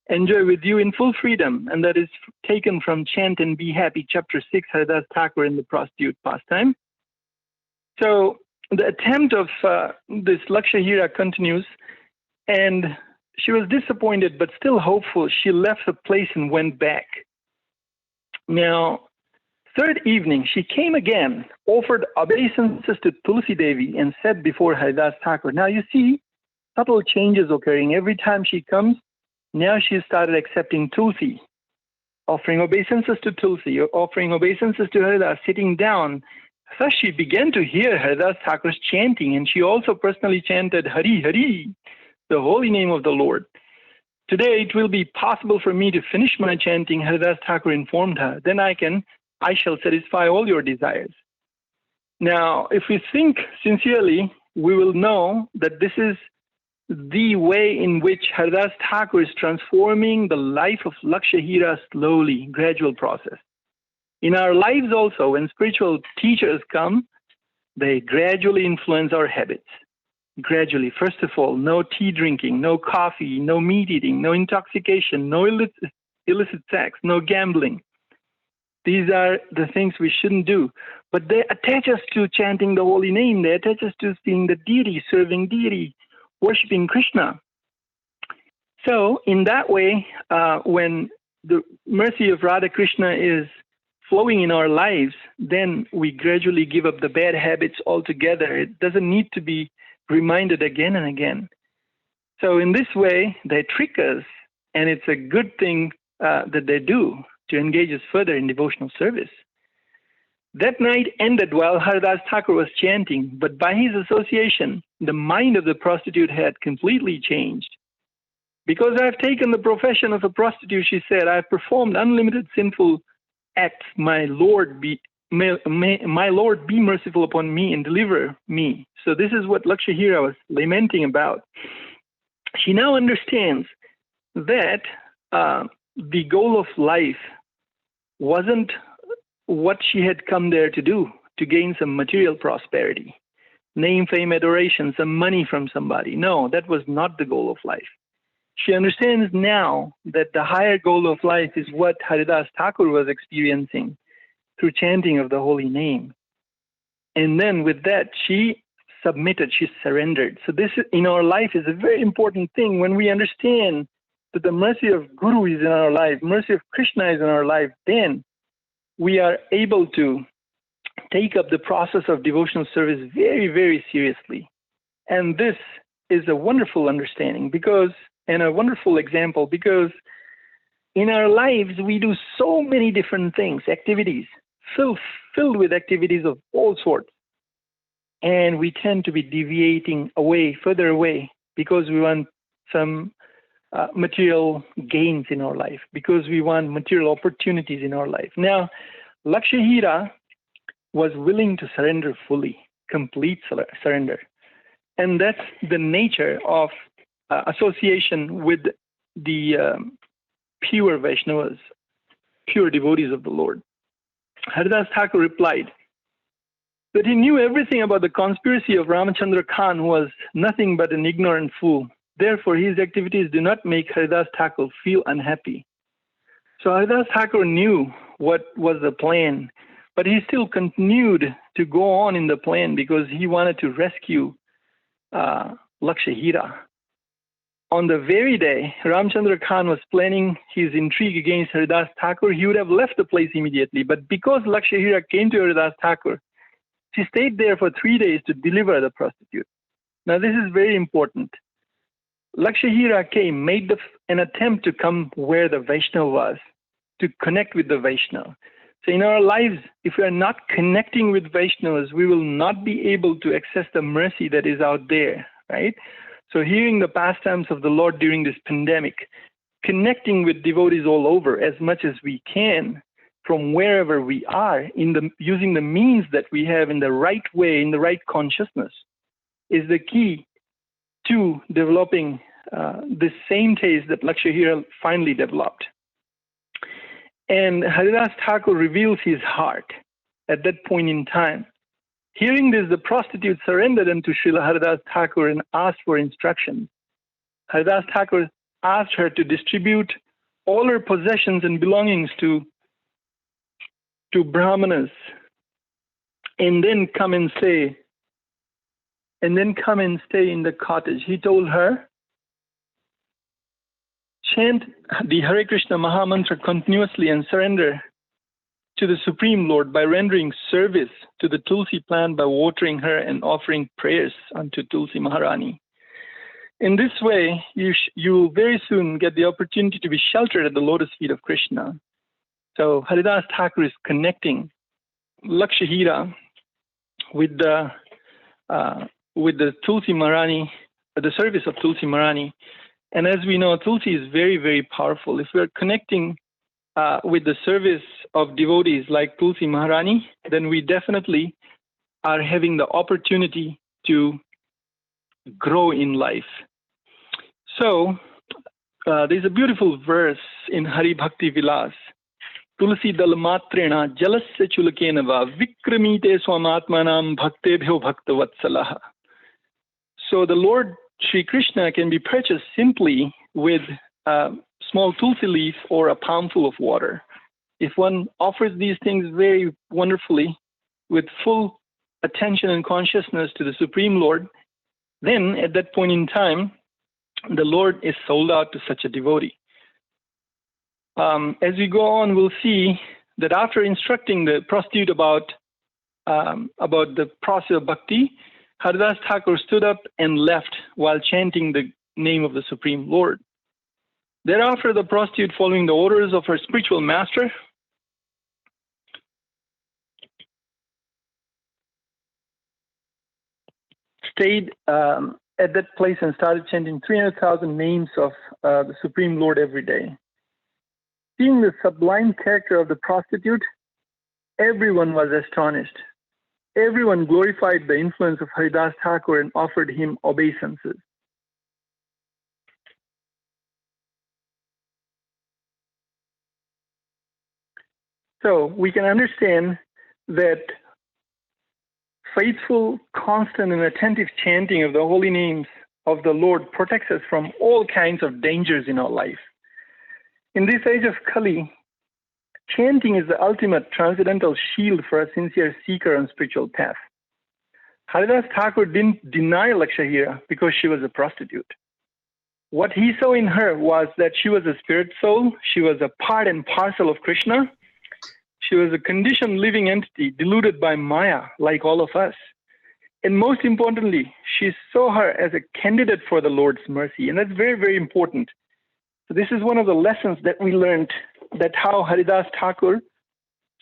enjoy with you in full freedom." And that is taken from Chant and Be Happy, chapter 6, Haridas Thakur in the prostitute pastime. So the attempt of this Lakshahira continues, and she was disappointed but still hopeful. She left the place and went back. Now, third evening, she came again, offered obeisances to Tulsi Devi, and said before Haridas Thakur. Now you see subtle changes occurring. Every time she comes, now she started accepting Tulsi, offering obeisances to Tulsi, offering obeisances to Haridas, sitting down. Thus she began to hear Haridas Thakur's chanting, and she also personally chanted Hari Hari, the holy name of the Lord. "Today it will be possible for me to finish my chanting," Haridas Thakur informed her. "Then I shall satisfy all your desires." Now, if we think sincerely, we will know that this is the way in which Haridas Thakur is transforming the life of Lakshahira slowly, gradual process. In our lives also, when spiritual teachers come, they gradually influence our habits. Gradually, first of all, no tea drinking, no coffee, no meat eating, no intoxication, no illicit sex, no gambling. These are the things we shouldn't do. But they attach us to chanting the holy name. They attach us to seeing the deity, serving deity, worshiping Krishna. So in that way, when the mercy of Radha Krishna is flowing in our lives, then we gradually give up the bad habits altogether. It doesn't need to be reminded again and again. So in this way, they trick us, and it's a good thing that they do to engage us further in devotional service. That night ended while Haridas Thakur was chanting, but by his association, the mind of the prostitute had completely changed. "Because I have taken the profession of a prostitute," she said, "I have performed unlimited sinful acts. My Lord be merciful upon me and deliver me." So this is what Lakshahira was lamenting about. She now understands that the goal of life wasn't what she had come there to do, to gain some material prosperity, name, fame, adoration, some money from somebody. No, that was not the goal of life. She understands now that the higher goal of life is what Haridas Thakur was experiencing through chanting of the holy name. And then with that, she submitted, she surrendered. So this in our life is a very important thing. When we understand that the mercy of Guru is in our life, mercy of Krishna is in our life, then we are able to take up the process of devotional service very, very seriously. And this is a wonderful understanding and a wonderful example, because in our lives, we do so many different things, activities, filled with activities of all sorts. And we tend to be deviating away, further away, because we want some material gains in our life, because we want material opportunities in our life. Now, Lakshahira was willing to surrender fully, complete surrender. And that's the nature of association with the pure Vaishnavas, pure devotees of the Lord. Haridas Thakur replied that he knew everything about the conspiracy of Ramachandra Khan, who was nothing but an ignorant fool. Therefore, his activities do not make Haridas Thakur feel unhappy. So Haridas Thakur knew what was the plan, but he still continued to go on in the plan because he wanted to rescue Lakshahira. On the very day Ramchandra Khan was planning his intrigue against Haridas Thakur, he would have left the place immediately. But because Lakshahira came to Haridas Thakur, she stayed there for 3 days to deliver the prostitute. Now this is very important. Lakshahira came, made an attempt to come where the Vaishnava was, to connect with the Vaishnava. So in our lives, if we are not connecting with Vaishnavas, we will not be able to access the mercy that is out there, right? So hearing the pastimes of the Lord during this pandemic, connecting with devotees all over as much as we can from wherever we are, using the means that we have in the right way, in the right consciousness, is the key to developing this same taste that Lakshahira finally developed. And Haridas Thakur reveals his heart at that point in time. Hearing this, the prostitute surrendered unto Srila Haridas Thakur and asked for instructions. Haridas Thakur asked her to distribute all her possessions and belongings to Brahmanas, and then come and stay in the cottage. He told her, chant the Hare Krishna Mahamantra continuously and surrender to the Supreme Lord by rendering service to the Tulsi plant, by watering her and offering prayers unto Tulsi Maharani. In this way, you will very soon get the opportunity to be sheltered at the lotus feet of Krishna. So Haridas Thakur is connecting Lakshahira with the Tulsi Maharani, the service of Tulsi Maharani. And as we know, Tulsi is very, very powerful. If we're connecting with the service of devotees like Tulsi Maharani, then we definitely are having the opportunity to grow in life. So there's a beautiful verse in Hari Bhakti Vilas. Tulsi dal matrena jalasya chulakena va vikramite swamatmanam bhaktebhyo bhaktavatsalaha. So the Lord Sri Krishna can be purchased simply with a small tulsi leaf or a palmful of water. If one offers these things very wonderfully with full attention and consciousness to the Supreme Lord, then at that point in time, the Lord is sold out to such a devotee. As we go on, we'll see that after instructing the prostitute about the process of bhakti, Haridas Thakur stood up and left while chanting the name of the Supreme Lord. Thereafter, the prostitute, following the orders of her spiritual master, stayed at that place and started chanting 300,000 names of the Supreme Lord every day. Seeing the sublime character of the prostitute, everyone was astonished. Everyone glorified the influence of Haridas Thakur and offered him obeisances. So we can understand that faithful, constant, and attentive chanting of the holy names of the Lord protects us from all kinds of dangers in our life. In this age of Kali, chanting is the ultimate transcendental shield for a sincere seeker on spiritual path. Haridas Thakur didn't deny Lakshahira because she was a prostitute. What he saw in her was that she was a spirit soul, she was a part and parcel of Krishna, she was a conditioned living entity deluded by Maya like all of us. And most importantly, she saw her as a candidate for the Lord's mercy. And that's very, very important. So this is one of the lessons that we learned, that how Haridas Thakur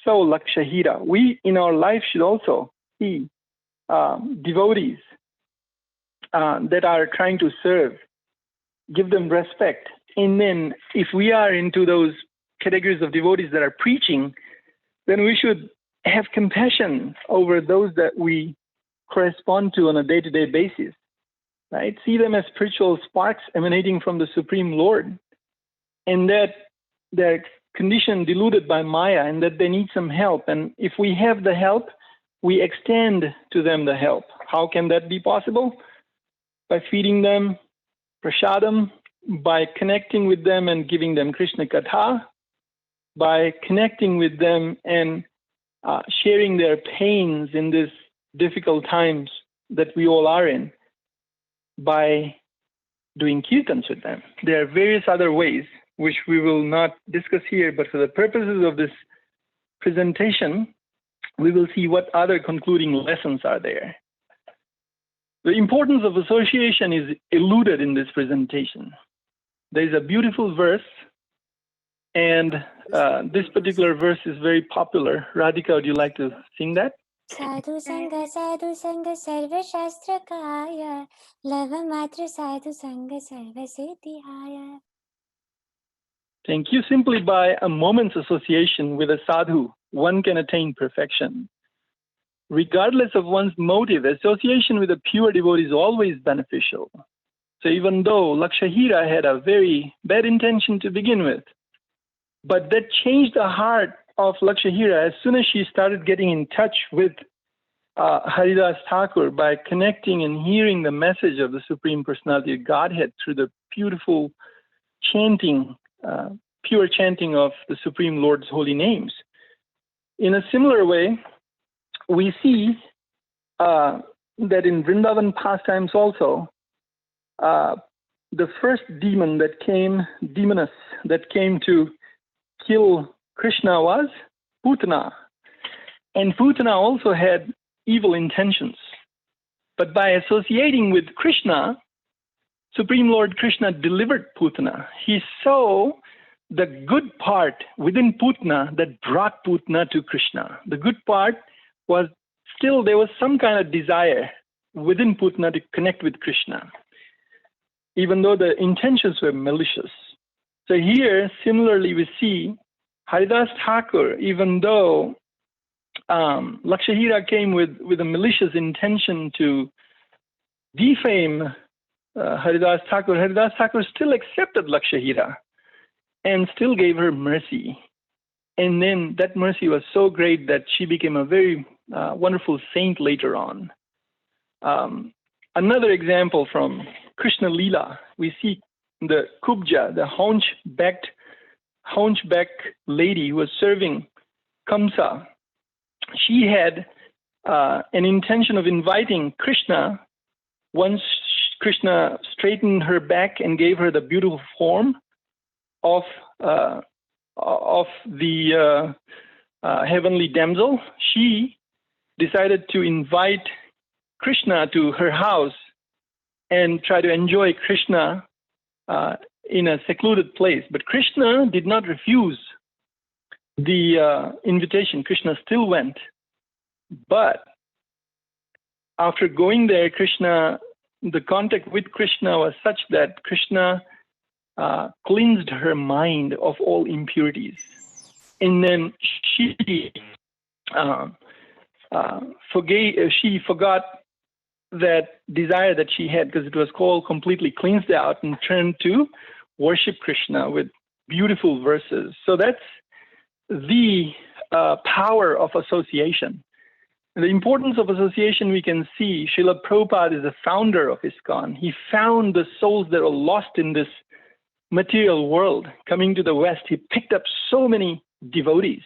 saw Lakshahira. We in our life should also see devotees that are trying to serve give them respect. And then if we are into those categories of devotees that are preaching, then we should have compassion over those that we correspond to on a day-to-day basis, right? See them as spiritual sparks emanating from the Supreme Lord, and that they're conditioned, deluded by Maya, and that they need some help. And if we have the help, we extend to them the help. How can that be possible? By feeding them prasadam, by connecting with them and giving them Krishna Katha, by connecting with them and sharing their pains in these difficult times that we all are in, by doing kirtans with them. There are various other ways which we will not discuss here, but for the purposes of this presentation, we will see what other concluding lessons are there. The importance of association is eluded in this presentation. There is a beautiful verse, and this particular verse is very popular. Radhika, would you like to sing that? Sadhu Sangha Sarva Shastra Kaya Lava Matra Sadhu Sangha Sarva Siddhihaya. Thank you. Simply by a moment's association with a sadhu, one can attain perfection. Regardless of one's motive, association with a pure devotee is always beneficial. So even though Lakshahira had a very bad intention to begin with, but that changed the heart of Lakshahira as soon as she started getting in touch with Haridas Thakur by connecting and hearing the message of the Supreme Personality of Godhead through the beautiful chanting, pure chanting of the Supreme Lord's holy names. In a similar way, we see that in Vrindavan pastimes also, the first demoness that came to kill Krishna was Putana. And Putana also had evil intentions. But by associating with Krishna, Supreme Lord Krishna delivered Putana. He saw the good part within Putana that brought Putana to Krishna. The good part was still there was some kind of desire within Putana to connect with Krishna, even though the intentions were malicious. So here, similarly, we see Haridas Thakur, even though Lakshahira came with a malicious intention to defame Haridas Thakur still accepted Lakshahira and still gave her mercy. And then that mercy was so great that she became a very wonderful saint later on. Another example from Krishna Leela, we see the Kubja, the hunchback lady who was serving Kamsa. She had an intention of inviting Krishna once Krishna straightened her back and gave her the beautiful form of the heavenly damsel. She decided to invite Krishna to her house and try to enjoy Krishna in a secluded place. But Krishna did not refuse the invitation. Krishna still went. But after going there, the contact with Krishna was such that Krishna cleansed her mind of all impurities. And then she forgot that desire that she had, because it was called completely cleansed out, and turned to worship Krishna with beautiful verses. So that's the power of association. And the importance of association we can see. Srila Prabhupada is the founder of ISKCON. He found the souls that are lost in this material world coming to the West. He picked up so many devotees,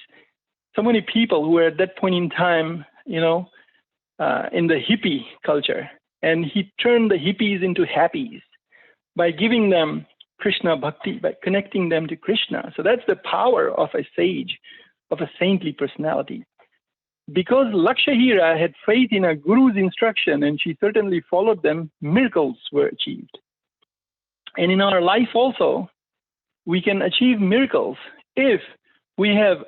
so many people who were at that point in time, in the hippie culture. And he turned the hippies into happies by giving them Krishna bhakti, by connecting them to Krishna. So that's the power of a sage, of a saintly personality. Because Lakshahira had faith in a guru's instruction and she certainly followed them, miracles were achieved. And in our life also, we can achieve miracles if we have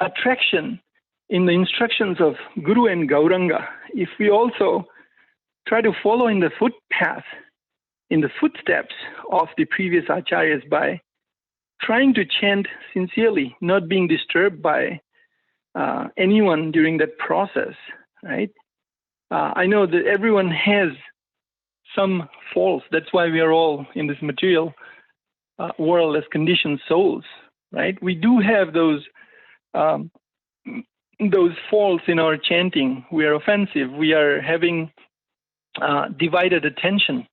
attraction in the instructions of Guru and Gauranga. If we also try to follow in the footpath in the footsteps of the previous acharyas by trying to chant sincerely, not being disturbed by anyone during that process, right? I know that everyone has some faults. That's why we are all in this material world as conditioned souls, right? We do have those faults in our chanting. We are offensive. We are having divided attention.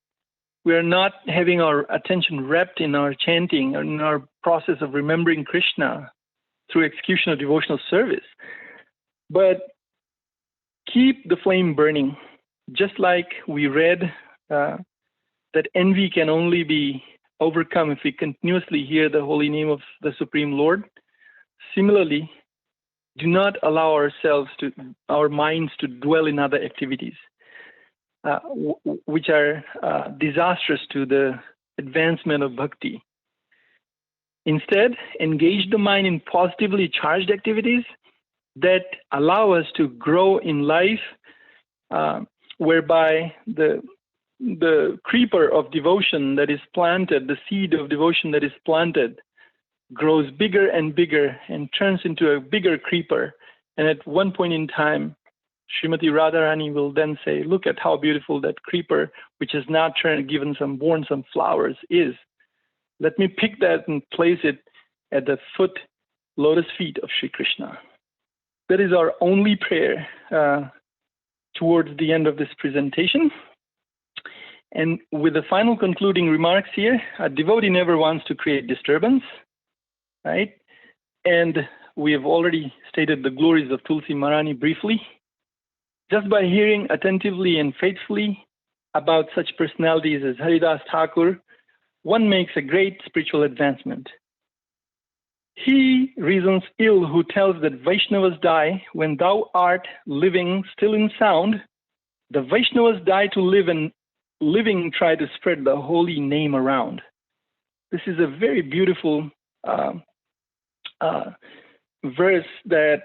We are not having our attention wrapped in our chanting or in our process of remembering Krishna through execution of devotional service. But keep the flame burning. Just like we read that envy can only be overcome if we continuously hear the holy name of the Supreme Lord. Similarly, do not allow our minds to dwell in other activities, which are disastrous to the advancement of bhakti. Instead, engage the mind in positively charged activities that allow us to grow in life, whereby the creeper of devotion that is planted, the seed of devotion that is planted, grows bigger and bigger and turns into a bigger creeper. And at one point in time, Srimati Radharani will then say, look at how beautiful that creeper, which has now borne some flowers, is. Let me pick that and place it at the lotus feet of Sri Krishna. That is our only prayer towards the end of this presentation. And with the final concluding remarks here, a devotee never wants to create disturbance, right? And we have already stated the glories of Tulsi Maharani briefly. Just by hearing attentively and faithfully about such personalities as Haridas Thakur, one makes a great spiritual advancement. He reasons ill who tells that Vaishnavas die when thou art living still in sound. The Vaishnavas die to live, and living try to spread the holy name around. This is a very beautiful verse that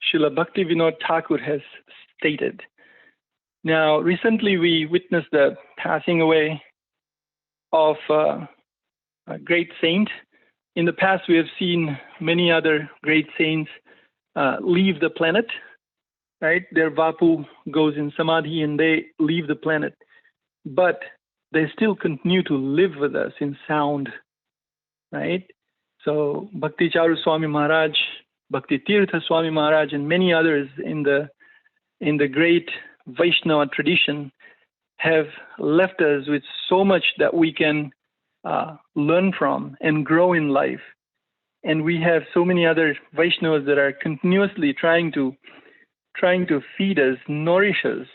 Srila Bhaktivinoda Thakur has stated. Now, recently we witnessed the passing away of a great saint. In the past, we have seen many other great saints leave the planet, right? Their vapu goes in samadhi and they leave the planet. But they still continue to live with us in sound, right? So Bhakti Charu Swami Maharaj, Bhakti Tirtha Swami Maharaj, and many others in the great Vaishnava tradition have left us with so much that we can learn from and grow in life. And we have so many other Vaishnavas that are continuously trying to feed us, nourish us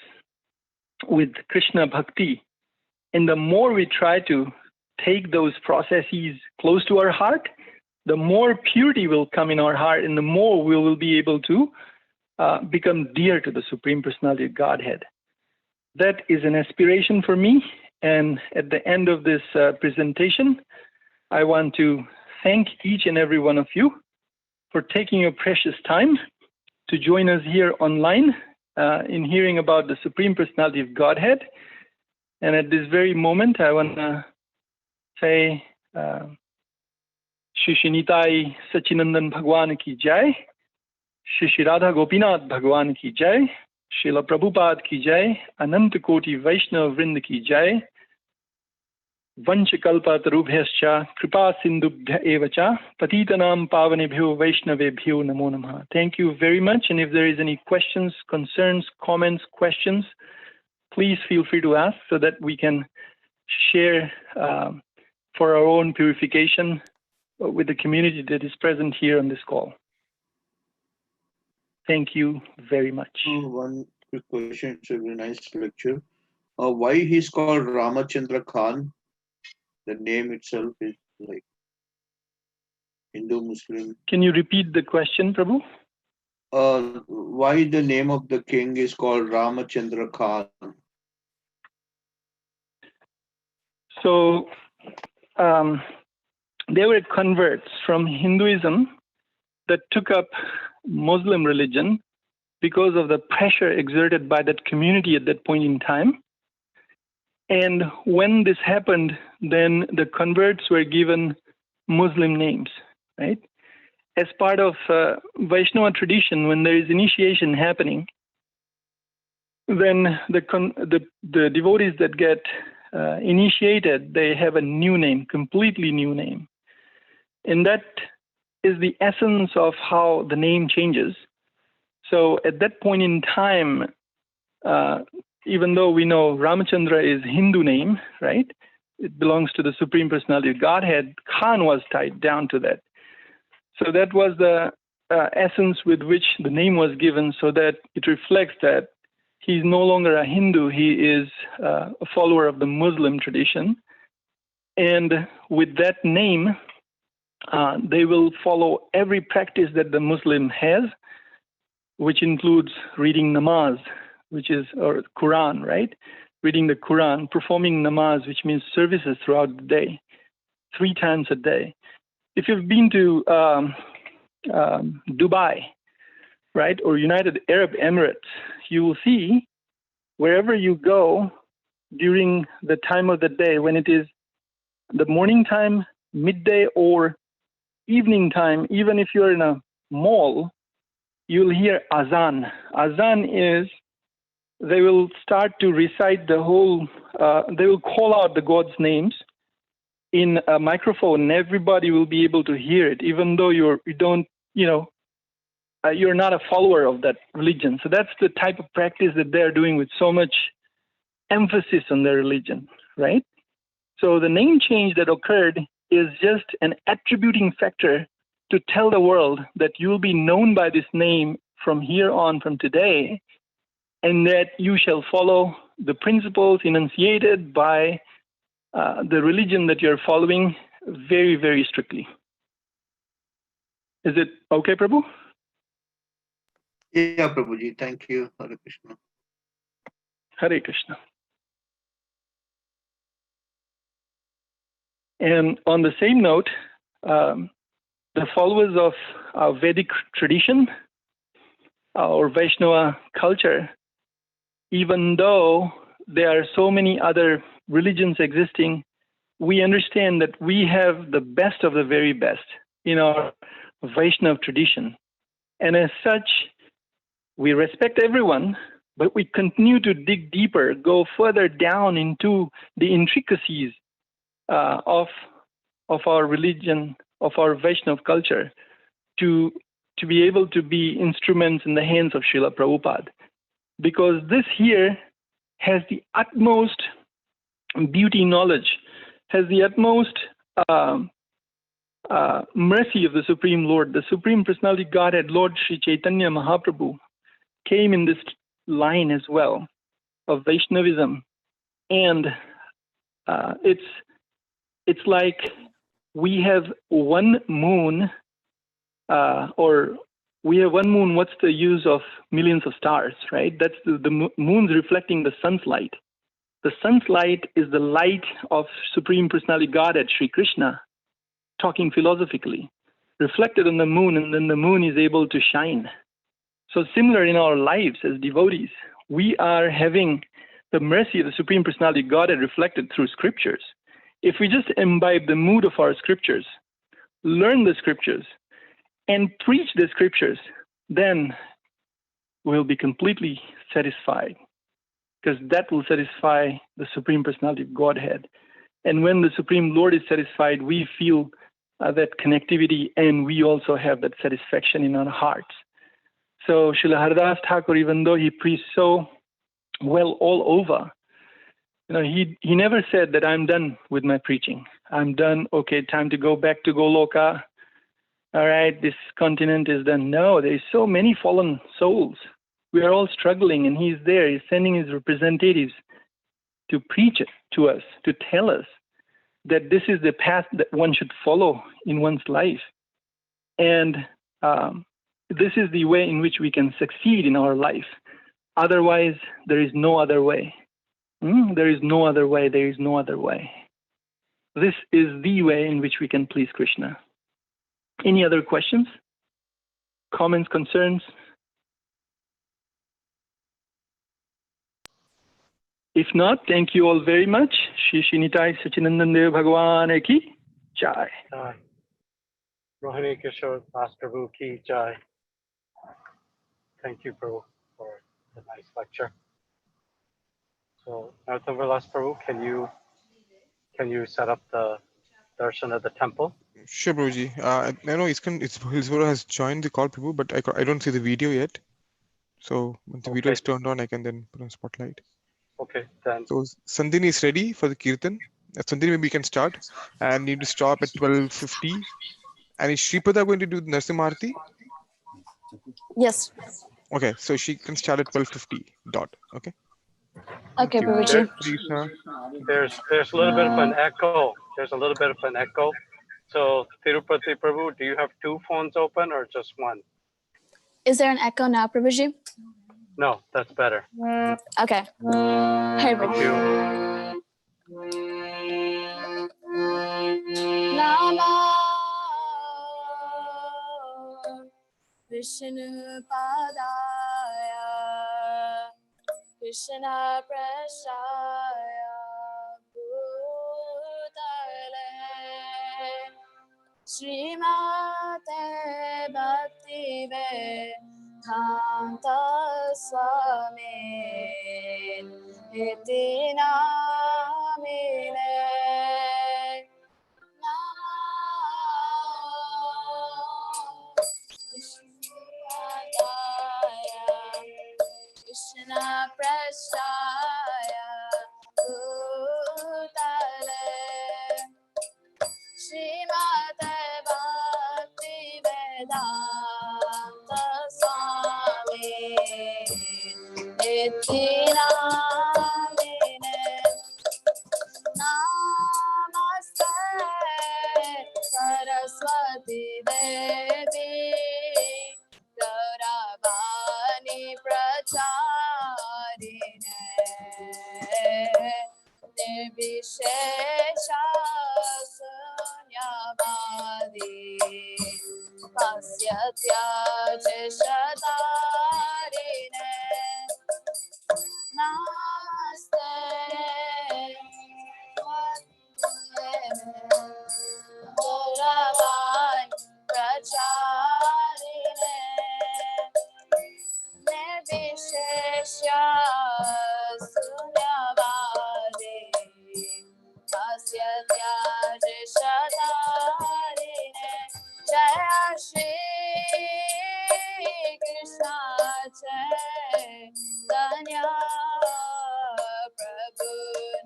with Krishna Bhakti. And the more we try to take those processes close to our heart, the more purity will come in our heart, and the more we will be able to become dear to the Supreme Personality of Godhead. That is an aspiration for me. And at the end of this presentation, I want to thank each and every one of you for taking your precious time to join us here online in hearing about the Supreme Personality of Godhead. And at this very moment, I want to say, Shri Nitai Sachinandan Bhagwan ki Jai, Shri Radha Gopinath Bhagwan ki Jai, Srila Prabhupada ki Jai, Ananta Koti Vaishnava Vrind ki Jai, Vanchakalpa Tarubhyascha, Kripa Sindubhya Evacha, Patitanam Pavanebhyo Vaishnavebhyo Namo Namaha. Thank you very much. And if there is any questions, concerns, comments, questions, please feel free to ask so that we can share for our own purification with the community that is present here on this call. Thank you very much. One quick question. It's a very nice lecture. Why he's called Ramachandra Khan? The name itself is like Hindu, Muslim. Can you repeat the question, Prabhu? Why the name of the king is called Ramachandra Khan? So they were converts from Hinduism that took up Muslim religion because of the pressure exerted by that community at that point in time. And when this happened, then the converts were given Muslim names, right? As part of Vaishnava tradition, when there is initiation happening, then the devotees that get initiated, they have a new name, completely new name. And that is the essence of how the name changes. So at that point in time, even though we know Ramachandra is Hindu name, right? It belongs to the Supreme Personality of Godhead. Khan was tied down to that. So that was the essence with which the name was given, so that it reflects that he's no longer a Hindu, he is a follower of the Muslim tradition. And with that name, they will follow every practice that the Muslim has, which includes reading namaz, which is, or Quran, right? Reading the Quran, performing namaz, which means services throughout the day, 3 times a day. If you've been to Dubai, right, or United Arab Emirates, you will see wherever you go during the time of the day, when it is the morning time, midday, or evening time, even if you're in a mall, you'll hear azan. Azan is, they will start to recite the whole, they will call out the God's names in a microphone, and everybody will be able to hear it, even though you don't, you're not a follower of that religion. So that's the type of practice that they're doing with so much emphasis on their religion, right? So the name change that occurred is just an attributing factor to tell the world that you'll be known by this name from here on, from today, and that you shall follow the principles enunciated by the religion that you're following very, very strictly. Is it okay, Prabhu? Yeah, Prabhuji. Thank you. Hare Krishna. Hare Krishna. And on the same note, the followers of Vedic tradition or Vaishnava culture, even though there are so many other religions existing, we understand that we have the best of the very best in our Vaishnava tradition. And as such, we respect everyone, but we continue to dig deeper, go further down into the intricacies of our religion, of our Vaishnava culture, to be able to be instruments in the hands of Srila Prabhupada. Because this here has the utmost beauty knowledge, has the utmost mercy of the Supreme Lord. The Supreme Personality Godhead, Lord Sri Chaitanya Mahaprabhu, came in this line as well of Vaishnavism. And it's like we have one moon, or we have one moon, what's the use of millions of stars, right? That's the moon's reflecting the sun's light. The sun's light is the light of Supreme Personality Godhead, Sri Krishna, talking philosophically, reflected on the moon, and then the moon is able to shine. So similar in our lives as devotees, we are having the mercy of the Supreme Personality Godhead reflected through scriptures. If we just imbibe the mood of our scriptures, learn the scriptures, and preach the scriptures, then we'll be completely satisfied, because that will satisfy the Supreme Personality of Godhead. And when the Supreme Lord is satisfied, we feel that connectivity, and we also have that satisfaction in our hearts. So Srila Haridas Thakur, even though he preached so well all over, he never said that I'm done with my preaching. I'm done. Okay, time to go back to Goloka. All right, this continent is done. No, there's so many fallen souls. We are all struggling, and he's there. He's sending his representatives to preach it to us, to tell us that this is the path that one should follow in one's life. And this is the way in which we can succeed in our life. Otherwise, there is no other way. There is no other way. There is no other way. This is the way in which we can please Krishna. Any other questions, comments, concerns? If not, thank you all very much. Shri Shinitai Sachinandan Dev Bhagwan Ki Jai. Rohinikishor Das Prabhu Ki Jai. Thank you, Prabhu, for the nice lecture. So, Narottam Vilas Prabhu, can you set up the darshan of the temple? Sure, Prabhuji. I know Hillsborough has joined the call, Prabhu, but I don't see the video yet. So once the video Okay. is turned on, I can then put on spotlight. Okay, then. So Sandhini is ready for the Kirtan. Sandhini, maybe we can start. And need to stop at 12:50. And is Shripada going to do Narsimha? Yes. Okay, so she can start at 12:50 dot. Okay. Okay, Thank you. Prabhuji. Hare Krishna. There's a little bit of an echo. There's a little bit of an echo. So, Tirupati Prabhu, do you have two phones open or just one? Is there an echo now, Prabhuji? No, that's better. Okay. Hey, Thank you. Nama Vishnu Padaya Krishna Prashaya Bhutale Srimate Bhakti Vedanta Swami Iti Namine Krishna Prashaya Bhutale Srimate Bhakti Vedanta Swami Iti Namine Namaste Saraswati Devi Gauravani Pracharine Nirvishesha Sunyavadi Pasyatyaja Shatarine Namaste Gauravani Pracharine Nirvishesha Sunyavadi Pasyatyaja Shatarine Jaya Shri Krishna Chaitanya Prabhu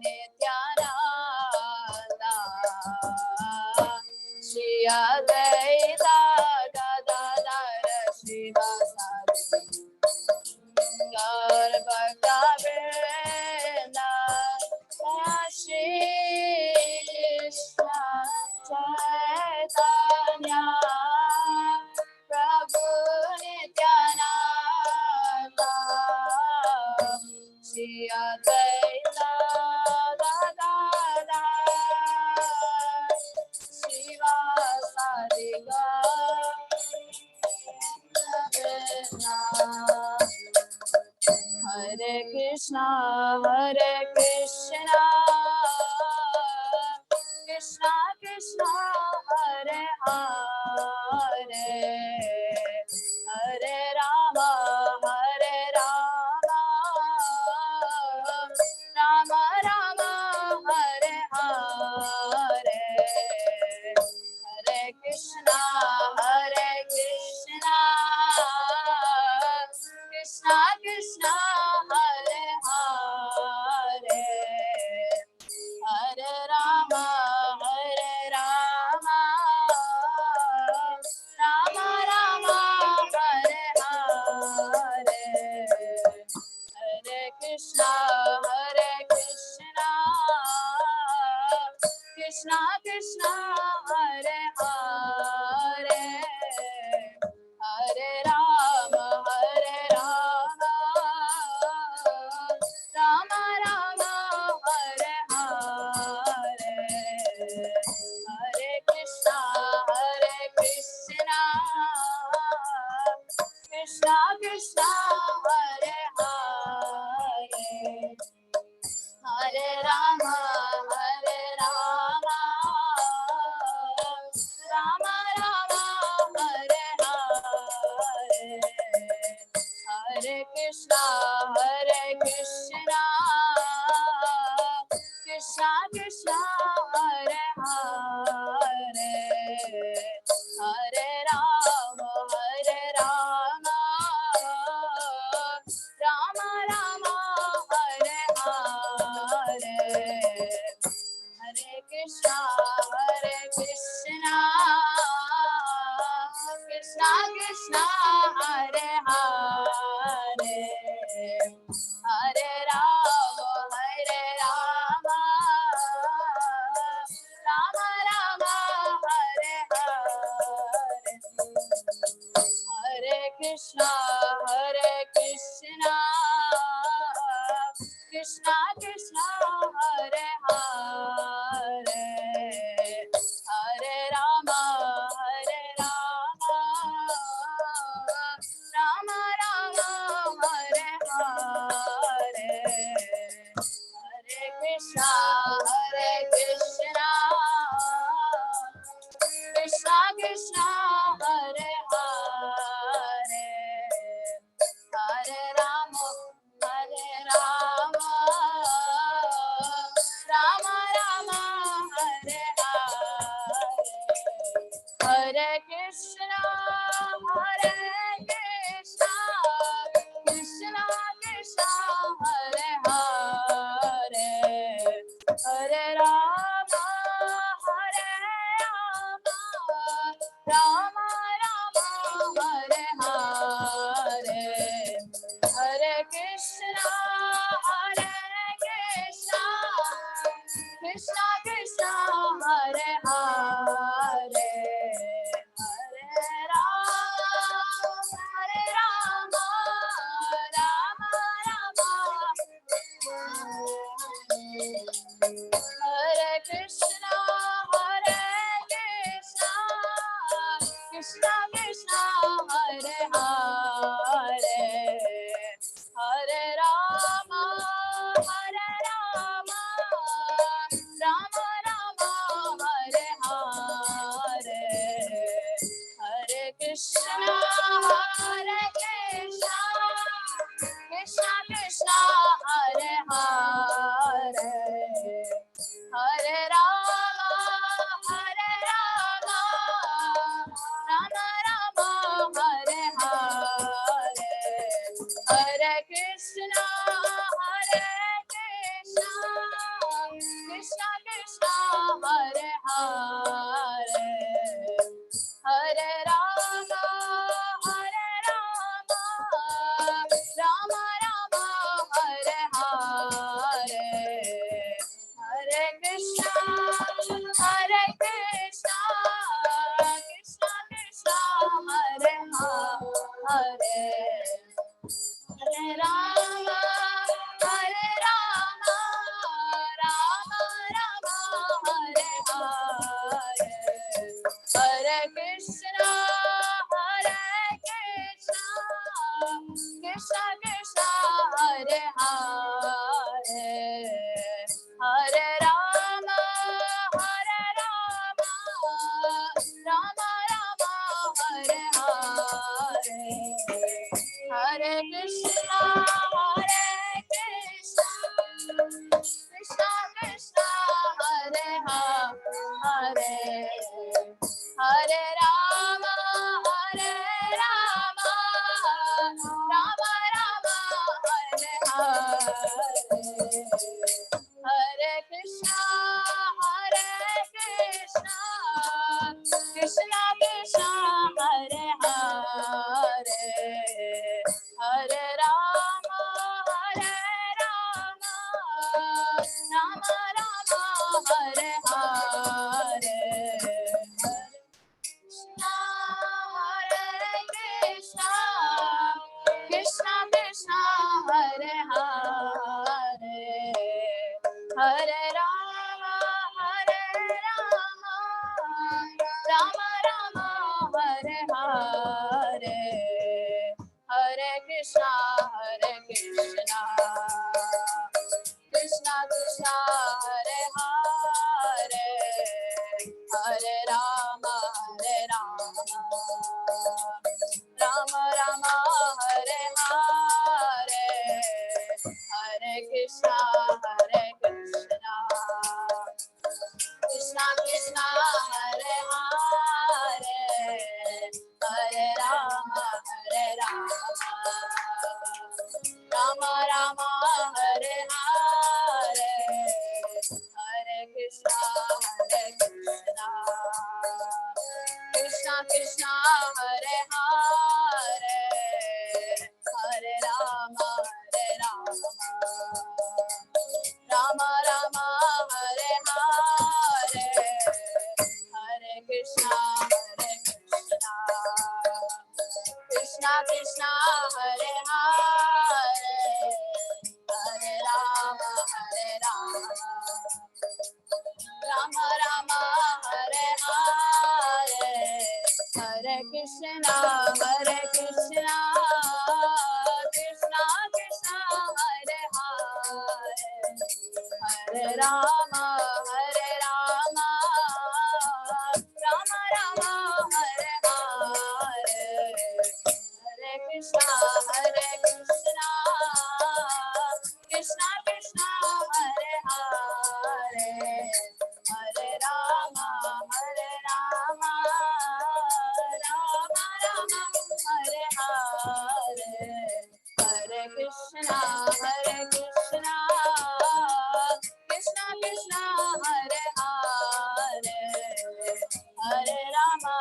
Nityananda Shri Advaita Gadadara Srivasadi Gaur Bhakta Vrinda Shri Krishna Chaitanya Prabhu Nityananda Shri Advaita Gadadara Srivasadi Gaur Hare Krishna, Krishna Krishna, Hare Hare, Hare Rama, Rama Rama, Hare Hare, Hare Krishna, Krishna Krishna, Hare Hare, Hare Rama, Rama Rama, Hare Hare, Hare Krishna, Krishna Krishna, Hare Hare, Hare Rama, Rama Rama, Hare Hare, Hare Krishna, Krishna Krishna, Hare Hare, Rama, Hare Rama, Rama Rama, Hare Hare, Hare Krishna, Krishna Krishna, Hare Hare, Hare Rama, Rama Rama, Hare Hare, Hare Krishna, Krishna Krishna, Hare Hare, Hare Rama, Rama Rama, Hare Hare, Hare Krishna, Krishna Krishna, Hare Hare, Hare Rama, Rama Rama, Hare Hare, Hare Krishna, Krishna Krishna, Hare Hare, Hare Rama, Rama Rama, Hare Hare, Hare Krishna, Krishna Krishna, Hare Hare, Hare Rama, Rama Rama, Hare Hare, Hare Krishna, Krishna Krishna Krishna, Hare Hare, Hare Rama, Rama Rama, Hare Krishna, Krishna Krishna, Hare Hare, Hare Rama, Rama Rama, Hare Hare, Hare Krishna, Krishna Krishna, Hare Hare, Hare Rama, Rama Rama, Hare Hare, Hare Krishna, Krishna Krishna, Hare Hare, Hare Rama, Rama Rama, Hare Hare, Hare Krishna, Krishna Krishna, Hare Hare, Hare Rama, Rama Rama, Hare Hare, Hare Krishna, Krishna Krishna, Hare Hare, Hare Rama, Rama Rama, Hare Hare, Hare Krishna, Krishna Krishna, Hare Hare, Hare Rama, Rama Rama, Hare Hare, Hare Krishna, Krishna Krishna, Hare Hare, Hare Rama, Rama Rama, Hare Hare, Krishna, Krishna Krishna, Hare Hare, Hare Rama, Rama Rama, Hare Hare, Hare Krishna, Krishna Krishna, Rama Rama Hare Hare Hare Krishna Krishna Krishna Hare Hare Hare Rama Rama Rama Hare Hare Hare Krishna Krishna Krishna Hare Hare Hare Rama Rama Rama Hare Hare Hare Krishna Krishna Krishna Krishna Hare Hare Hare Rama Rama Rama Hare Hare Hare Krishna Krishna Krishna Krishna Hare Hare Hare Rama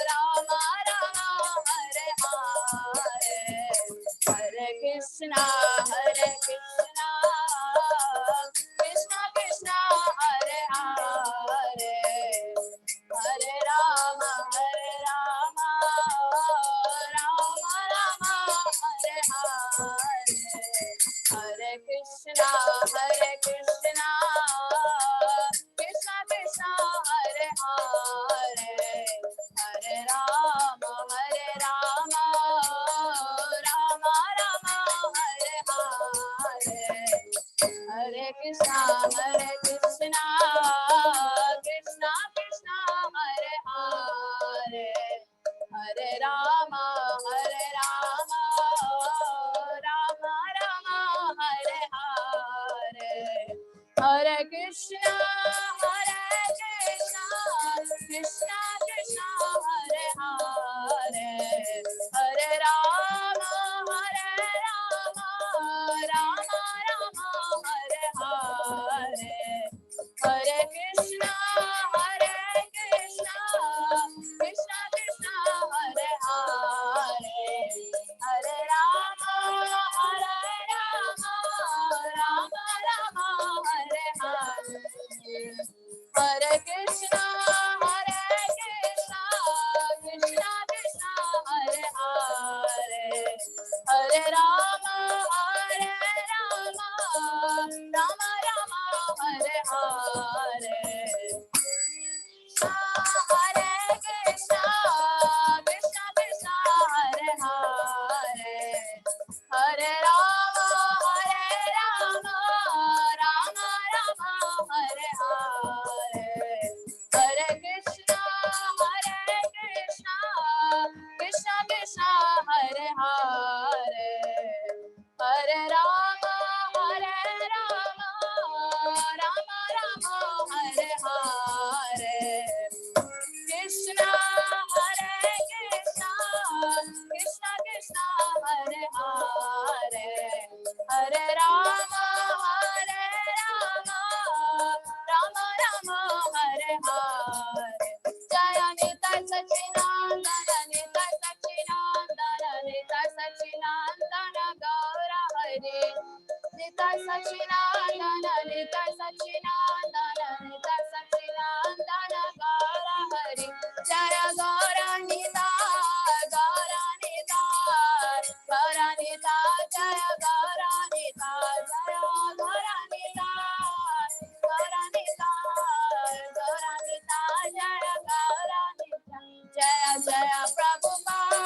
Rama Rama Hare Hare Hare Krishna Krishna Krishna Krishna Hare Hare Hare Rama Rama Rama Hare Hare Hare Krishna Krishna Krishna Krishna Hare Hare Hare Rama Rama Rama Hare Hare Hare Krishna Krishna Krishna Krishna Hare Hare Hare Rama Rama Rama Hare Hare Hare Krishna Krishna Krishna Krishna Hare Hare Hare Rama Rama Rama Hare Hare Hare Krishna Krishna Krishna Krishna Hare Hare Hare Rama Rama Rama Hare Hare Hare Krishna Krishna Krishna Krishna Hare Hare Hare Rama Rama Rama Hare Hare Hare Krishna Krishna Krishna Hare Hare Hare Rama Rama Rama Hare Hare Hare Krishna Krishna Krishna Krishna Hare Hare Hare Rama Rama Rama Hare Hare Krishna Krishna Krishna Krishna Hare Hare Hare Rama Rama Rama Hare Hare Jaya Nitai Sachinandana Nitai Sachinandana Nitai Sachinandana Gaura Hari Nitai Sachinandana Nitai Sachinandana Nitai Sachinandana Gaura Hari Jaya Gaura Nitai Gaura Nitai Gaura Nitai Jaya Gaura Nitai Jaya Gaura Nitai Gaura Nitai Gaura Nitai Jaya Gaura Nitai Jaya Jaya Prabhupada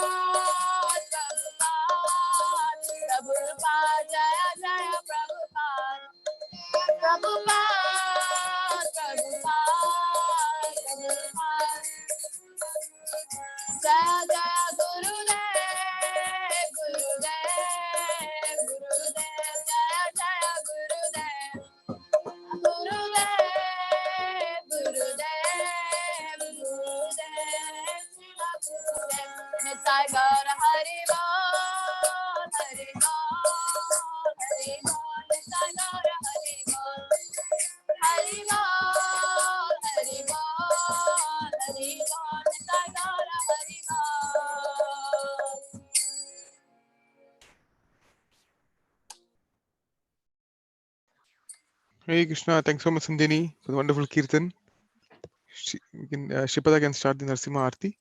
Prabhupada Jaya Jaya Prabhupada Prabhupada Jaya Jaya Gurudev Gurudev Gurudev Jaya Jaya Gurudev Gurudev Gurudev Gurudev Shiva Gurudev Nitai Gaur Hari Bol Hari Bol Hey Krishna, thanks so much, Sanjani, for the wonderful kirtan. Shripada can start the Narsimha Aarti.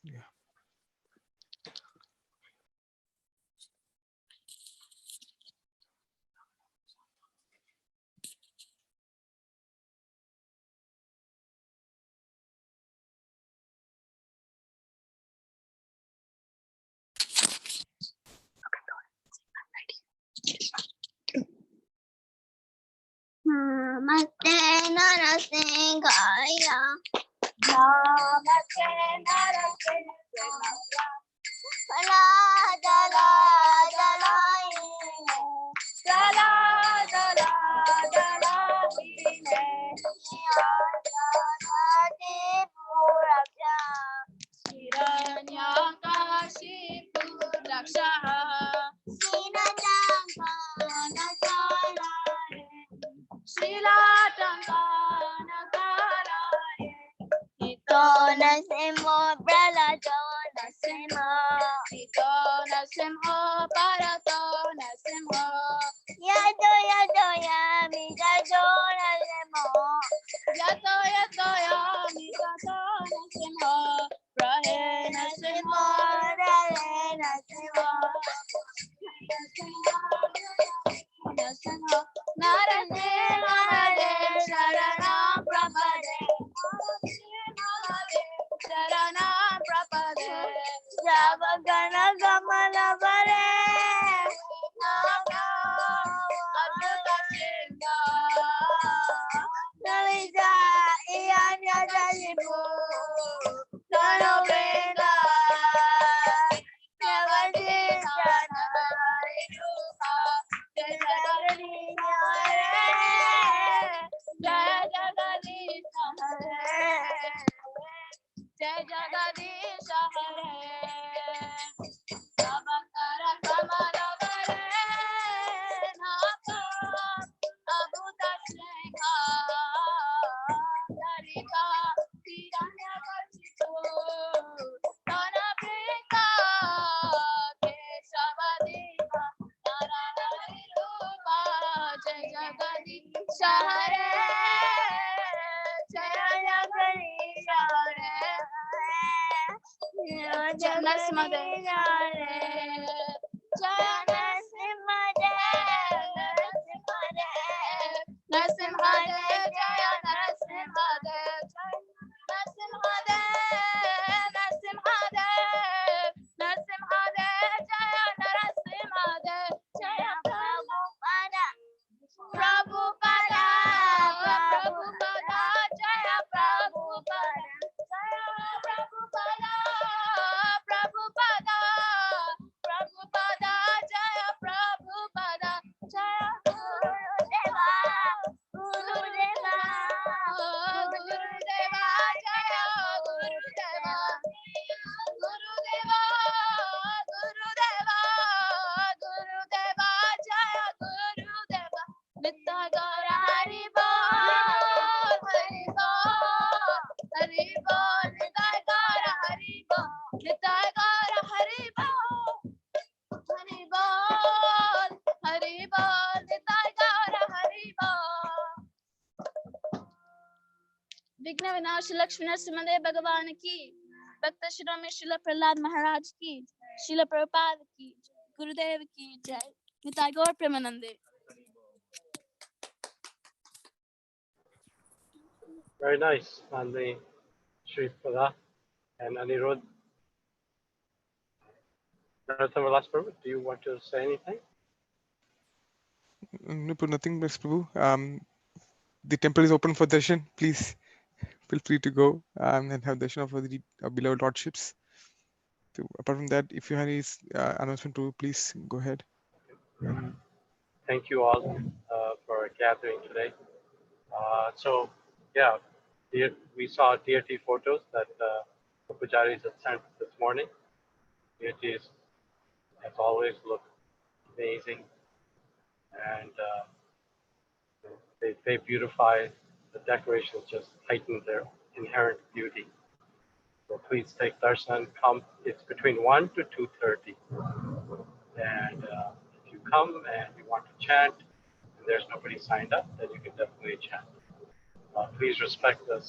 Yeah. Namaste Narasimhaya. Namaste Narasimhaya. Jala jala jalaine. Jala jala jalaine. Niyajadi Hiranyakashi Purakshaha Sinatanganakalaye Shilatanganakalaye Ito Nasimho Pralato Nasimho Ito Nasimho Parato Nasimho Yato Yato Yami Jato Nasimho Yato Yato Yami Jato Nasimho Rahe Nasimho Rahe Nasimho Nasimho Narate Narate Sharanam Prabhade Sharanam Prabhade Javagana Gamala Vare Nama Adhuta Singha Nalija Iyanya Jalibu Tano Benda Navajitana Hariruha Jaya Jagadisha Hare Jaya Jagadisha Hare Jai Jagadisha Hare Namaskara Kamala Hare Naka Abhuta Singha Narika Tiranya Kachitu Nana Prita Keshavadika Narahari Rupa Jai Jagadisha Hare Jai Jagadisha Hare Jai Narasimha Jai Narasimha Narasimha Jaya Narasimha Narasimha Narasimha Narasimha Jaya Narasimha Jaya Prabhupada Prabhupada Prabhupada Jaya Prabhupada Jaya Prabhupada Prabhupada Prabhupada Jaya Prabhupada Jaya Gurudeva Gurudeva Gurudeva Jaya Gurudeva Gurudeva Gurudeva Gurudeva Jaya Gurudeva Nitya Gaura Hari Bol Hari Bol Hari Bol Nitya Gaura Hari Bol Nitya Gaura Hari Bol Hari Bol Hari Bol Nitya Gaura Hari Bol विघ्न विनाश लक्ष्मी नरसिंहदेव भगवान की भक्त शिरोमणि शिल प्रहलाद महाराज की शिल प्रभुपाद की गुरुदेव की जय निताई गौर प्रेमानंदे Very nice, Nandini, Shripada, and Anirudh. Narottam Vilas Prabhu, do you want to say anything? No, nothing, Best Prabhu. The temple is open for darshan. Please feel free to go and have darshan of the beloved lordships. So apart from that, if you have any announcement to, please go ahead. And Thank you all for gathering today. So, yeah, we saw deity photos that the pujaris had sent this morning. Deities, as always, look amazing, and they beautify the decorations, just heighten their inherent beauty. So please take darshan. Come. It's between 1 to 2:30, and if you come and you want to chant in there's nobody signed up, then you can definitely chant. Please respect the